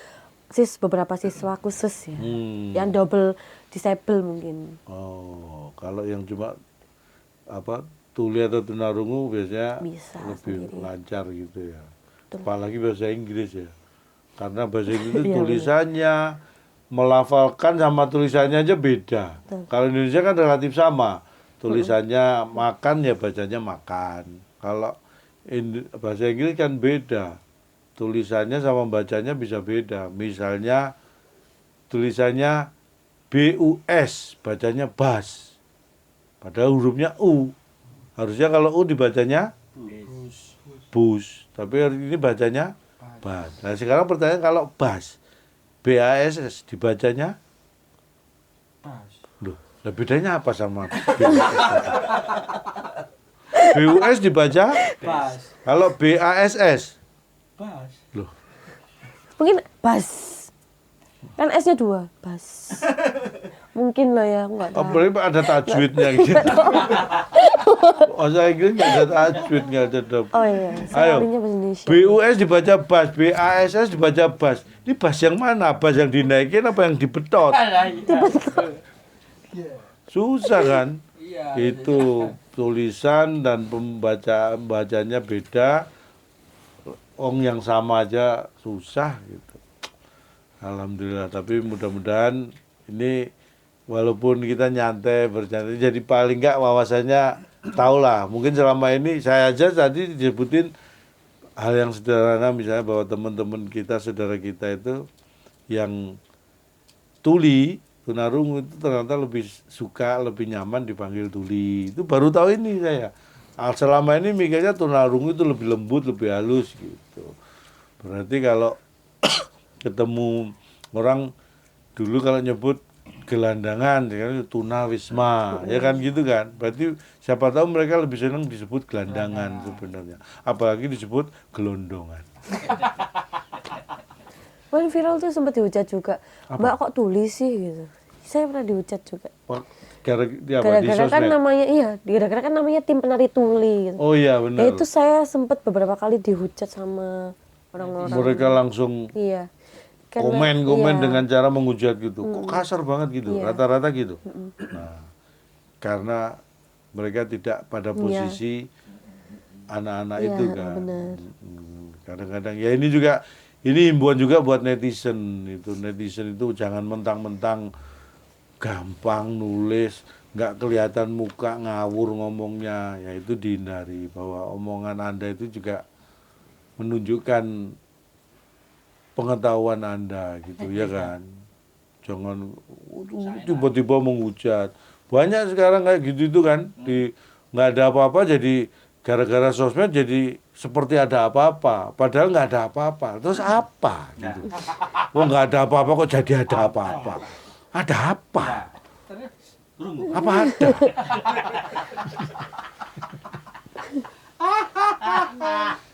beberapa siswa khusus ya. Yang double disable mungkin. Oh, kalau yang cuma tuli atau tunarungu biasanya Bisa lebih sendiri. lancar gitu ya. Betul. Apalagi bahasa Inggris ya. Karena bahasa Inggris itu Iya, tulisannya melafalkan sama tulisannya aja beda. Betul. Kalau Indonesia kan relatif sama. Tulisannya makan ya bacanya makan. Kalau bahasa Inggris kan beda. Tulisannya sama bacanya bisa beda. Misalnya tulisannya BUS, bacanya bus. Padahal hurufnya U. Harusnya kalau U dibacanya bus. Tapi hari ini bacanya bus. Nah sekarang pertanyaan kalau bus. BASS dibacanya? Bas. Loh, lah bedanya apa sama BUS? BUS dibaca? Bas. Kalau BASS? Bas. Loh, Mungkin bas. Kan S-nya 2, bas. Mungkin lah ya, aku nggak tahu. apalagi ada tajwidnya gitu. Bahasa Inggris nggak ada tajwid, nggak ada. Oh iya, saya ahlinya bahasa Indonesia. BUS dibaca bas, BASS dibaca bas. Ini bas yang mana? Bas yang dinaikin apa yang dibetot? Susah kan? Iya. Itu tulisan dan bacanya beda. Ong yang sama aja susah gitu. Alhamdulillah, tapi mudah-mudahan ini walaupun kita nyantai bercanda, jadi paling enggak wawasannya tahulah. Mungkin selama ini saya aja tadi disebutin hal yang sederhana, misalnya bahwa teman-teman kita, saudara kita itu yang tuli, tunarungu itu ternyata lebih suka, lebih nyaman dipanggil tuli. Itu baru tahu ini saya. Selama ini mikirnya tunarungu itu lebih lembut, lebih halus gitu. Berarti kalau ketemu orang dulu kalau nyebut gelandangan, ya kan tunawisma, ya kan gitu kan. Berarti siapa tahu mereka lebih senang disebut gelandangan sebenarnya. Apalagi disebut gelondongan. Kemarin viral tuh sempat dihujat juga. Mbak kok tulis sih gitu. Saya pernah dihujat juga. Gara-gara kan namanya gara-gara kan namanya tim penari tuli gitu. Oh iya benar. Ya itu saya sempat beberapa kali dihujat sama orang-orang. Mereka langsung Iya. komen-komen iya. dengan cara menghujat gitu. Kok kasar banget gitu, rata-rata gitu. Nah, karena mereka tidak pada posisi anak-anak Iya, itu kan. benar. Kadang-kadang ya ini himbauan juga buat netizen itu. Netizen itu jangan mentang-mentang gampang nulis, nggak kelihatan muka, ngawur ngomongnya. Ya itu dihindari, bahwa omongan Anda itu juga menunjukkan pengetahuan Anda gitu ya kan. Jangan tiba-tiba menghujat. Banyak sekarang kayak gitu itu kan, nggak ada apa-apa jadi gara-gara sosmed jadi seperti ada apa-apa, padahal nggak ada apa-apa. Terus apa gitu. Oh nggak ada apa-apa kok jadi ada apa-apa. Ada apa? Apa ada?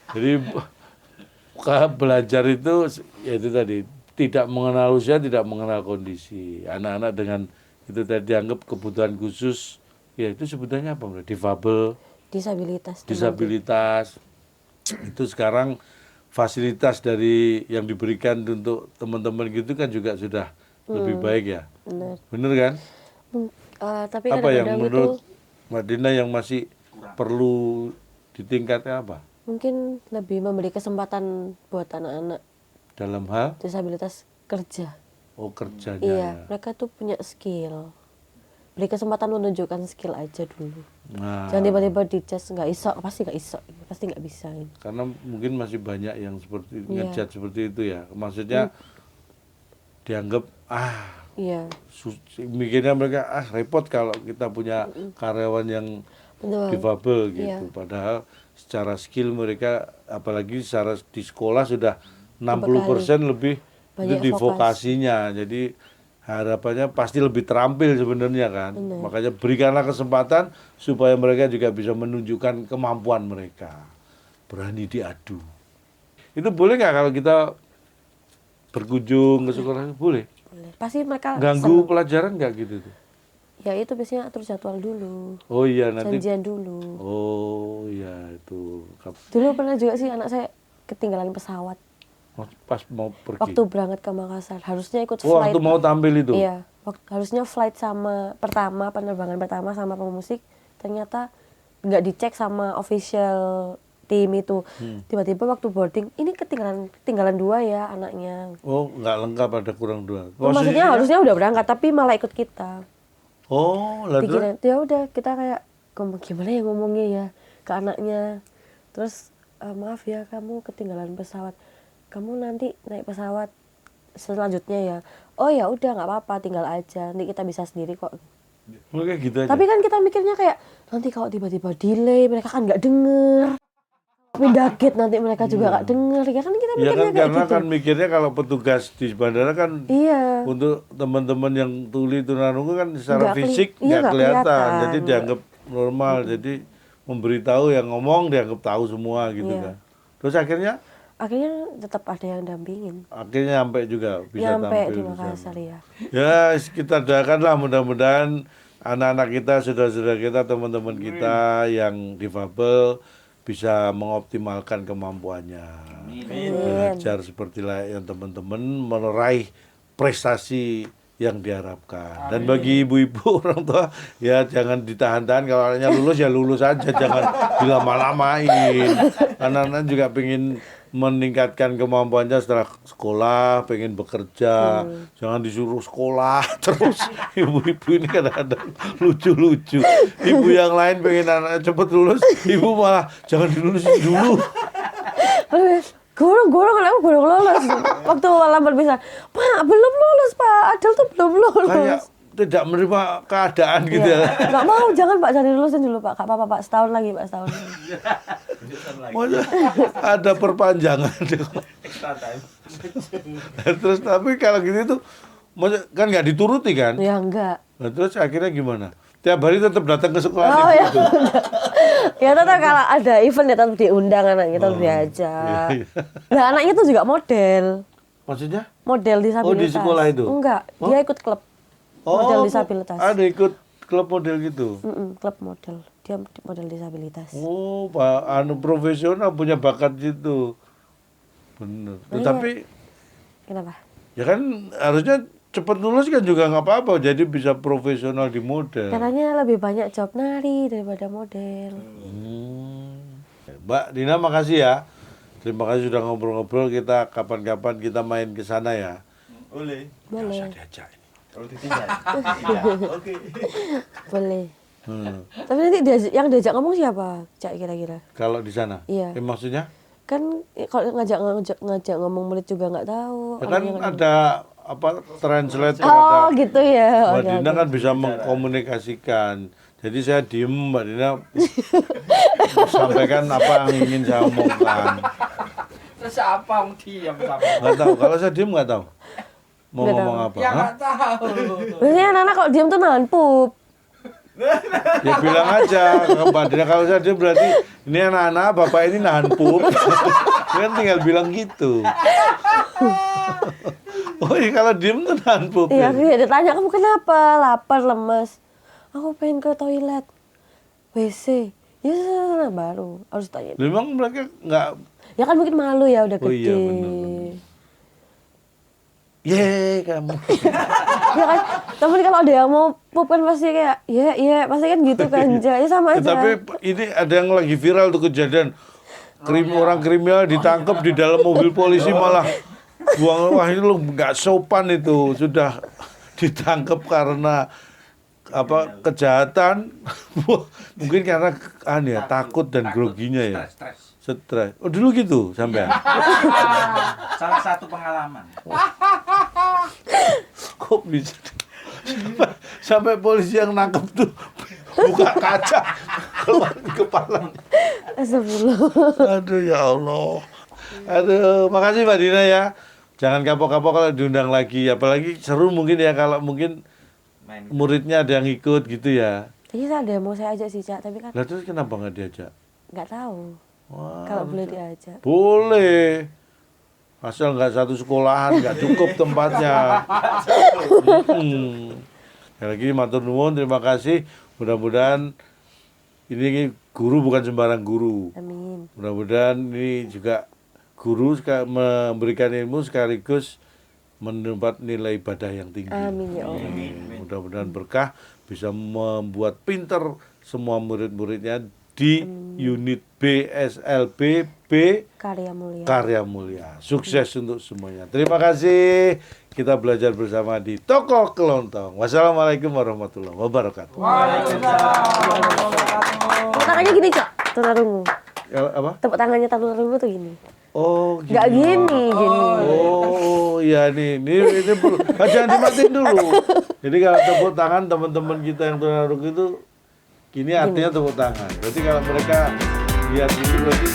Jadi belajar itu ya itu tadi, tidak mengenal usia, tidak mengenal kondisi. Anak-anak dengan itu tadi dianggap kebutuhan khusus, ya itu sebutannya apa? Difabel, disabilitas. Itu sekarang fasilitas dari yang diberikan untuk teman-teman gitu kan juga sudah lebih baik ya. Bener kan? Tapi Apa yang kadang-kadang menurut itu Mbak Dina yang masih perlu ditingkatkan apa? mungkin lebih memberi kesempatan buat anak-anak Dalam hal disabilitas kerja. kerjanya Iya, ya. mereka tuh punya skill. Beri kesempatan menunjukkan skill aja dulu. Nah, Jangan tiba-tiba dijudge nggak iso, pasti nggak bisa. karena mungkin masih banyak yang seperti Iya. ngejat seperti itu ya. Maksudnya dianggap Iya, mikirnya mereka repot kalau kita punya karyawan yang betul. difabel gitu. Iya. Padahal secara skill mereka, apalagi secara di sekolah sudah 60% lebih Banyak itu di vokasi. vokasinya. Jadi harapannya pasti lebih terampil sebenarnya kan. Makanya berikanlah kesempatan supaya mereka juga bisa menunjukkan kemampuan mereka. Berani diadu. Itu boleh nggak kalau kita berkunjung ke sekolah? Boleh. Boleh. Pasti mereka Ganggu seneng. pelajaran nggak gitu tuh? Ya itu biasanya atur jadwal dulu, Oh iya nanti. janjian dulu. Oh iya itu. Dulu pernah juga sih anak saya ketinggalan pesawat Pas mau pergi. waktu berangkat ke Makassar. Harusnya ikut Oh, flight. waktu mau tampil itu? Iya, harusnya flight sama penerbangan pertama sama pemusik, ternyata nggak dicek sama official tim itu. Tiba-tiba waktu boarding, ini ketinggalan 2 ya anaknya. Oh, nggak lengkap, ada kurang 2. Maksudnya harusnya udah berangkat, tapi malah ikut kita. Oh, lah terus? Pikiran, ya udah kita kayak gimana ya ngomongnya ya ke anaknya. Terus maaf ya kamu ketinggalan pesawat. Kamu nanti naik pesawat selanjutnya ya. Oh ya udah nggak apa-apa, tinggal aja. Nanti kita bisa sendiri kok. Oh, kayak gitu aja. Tapi kan kita mikirnya kayak nanti kalau tiba-tiba delay mereka kan nggak denger. pindah gate nanti mereka juga nggak denger ya kan kita Ya mikirnya kan kayak karena gitu. kan mikirnya kalau petugas di bandara kan Iya. untuk teman-teman yang tuli tunarungu kan secara Nggak keli- fisik iya, nggak nggak kelihatan, kelihatan. jadi dianggap normal, jadi memberitahu yang ngomong dianggap tahu semua gitu Iya. kan. Terus Akhirnya tetap ada yang dampingin. akhirnya sampai juga bisa Nyampe tampil di di sana. Makassar ya. Ya, kita doakanlah mudah-mudahan anak-anak kita, saudara-saudara kita, teman-teman kita yang difabel bisa mengoptimalkan kemampuannya. Belajar seperti yang teman-teman meraih prestasi yang diharapkan. Dan bagi ibu-ibu orang tua ya jangan ditahan-tahan, kalau anaknya lulus ya lulus aja, jangan dilama-lamain. Anak-anak juga pengen meningkatkan kemampuannya setelah sekolah, pengen bekerja, jangan disuruh sekolah terus. Ibu-ibu ini kadang-kadang lucu-lucu. Ibu yang lain pengen anaknya cepet lulus, ibu malah jangan dilulusin dulu. Guru kenapa guru lulus? Waktu lamar bisa, Pak belum lulus Pak, Adel tuh belum lulus. Kayak tidak menerima keadaan gitu ya. Nggak mau, jangan Pak, jangan dilulusin dulu Pak. Gak apa-apa Pak, setahun lagi Pak, setahun lagi. Maksudnya ada perpanjangan. Terus tapi kalau gitu tuh maksudnya kan nggak dituruti kan? Ya enggak. Nah, terus akhirnya gimana? Tiap hari tetap datang ke sekolah Oh ya, gitu. ya tetap kalau ada event ya tetap diundang anaknya, tetap diajak. Iya. Nah anaknya tuh juga model, Maksudnya? model disabilitas. Oh, di sekolah itu? Enggak, dia ikut klub model disabilitas. Ada ikut klub model gitu. Klub model, dia model disabilitas. Oh, Pak, profesional punya bakat gitu. Bener. Iya. Tapi Kenapa? ya kan harusnya cepat lulus kan juga nggak apa-apa, jadi bisa profesional di model. Katanya lebih banyak job nari daripada model. Mbak Dina makasih ya. Terima kasih sudah ngobrol-ngobrol. Kita kapan-kapan kita main ke sana ya. Boleh. Boleh, Diajak ini. Kalau ditinggal. Iya, oke. boleh. Tapi nanti yang diajak ngomong siapa, Cak kira-kira? Kalau di sana. Iya. Maksudnya? Kan kalau ngajak ngomong murid juga nggak tahu. Ya kan ada apa translate Oh ada. gitu ya. Mbak Oke, Dina oke. kan bisa mengkomunikasikan. Jadi saya diem, Mbak Dina sampaikan apa yang ingin saya omongkan. Terus apa yang diam sama? Nggak tahu. Kalau saya diem nggak tahu mau Nggak ngomong tahu. apa. Ya Hah? nggak tahu. Biasanya anak-anak kalau diem tuh nahan pup. Ya bilang aja ke Mbak Dina, kalau saya diem berarti ini anak-anak bapak ini nahan pup. Kan tinggal bilang gitu. Oh iya, kalau diem tuh nahan pup. Iya, ya? dia ditanya kamu kenapa? Lapar, lemas. Aku pengen ke toilet. WC. Ya sana baru harus tanya. Memang mereka nggak. Ya kan mungkin malu ya udah Oh gede. iya, bener. Ye kamu. Ya kan, tapi kalau ada yang mau pup kan pasti kayak, iya, pasti kan gitu kan, ya sama Ya, aja. tapi ini ada yang lagi viral tuh kejadian orang kriminal ditangkap di dalam mobil polisi malah buang, wah ini lu nggak sopan itu, sudah ditangkap karena apa kejahatan. Mungkin karena takut dan groginya ya, stres. Oh dulu gitu sampai. Salah satu pengalaman. Kok bisa sampai polisi yang nangkep tuh buka kaca keluar kepala. Astagfirullah. Aduh ya Allah. Aduh, makasih Mbak Dina ya. Jangan kapok-kapok kalau diundang lagi. Apalagi seru mungkin ya kalau mungkin Main. muridnya ada yang ikut gitu ya. Iya ada yang mau saya ajak sih Cak, tapi kan Lah terus kenapa nggak diajak? nggak tahu. Wah, Kalau boleh diajak. boleh. Asal nggak satu sekolahan, nggak cukup tempatnya. Sekali lagi matur nuwun, terima kasih. Mudah-mudahan ini guru bukan sembarang guru. Amin. Mudah-mudahan ini juga guru memberikan ilmu sekaligus mendapat nilai ibadah yang tinggi. Amin ya Allah. Mudah-mudahan berkah, bisa membuat pinter semua murid-muridnya di unit BSLB B Karya mulia. Karya Mulia. Sukses untuk semuanya. Terima kasih. Kita belajar bersama di Toko Kelontong. Wassalamualaikum warahmatullahi wabarakatuh. Tepuk tangannya gini Cak, tunarungu. Ya, apa? Tepuk tangannya tunarungu tuh gini. Oh, Nggak gini. Oh, iya nih, ini perlu. Jangan dimatiin dulu. Jadi kalau tepuk tangan teman-teman kita yang tunarungu itu, ini artinya tepuk tangan. Berarti kalau mereka Giat itu berarti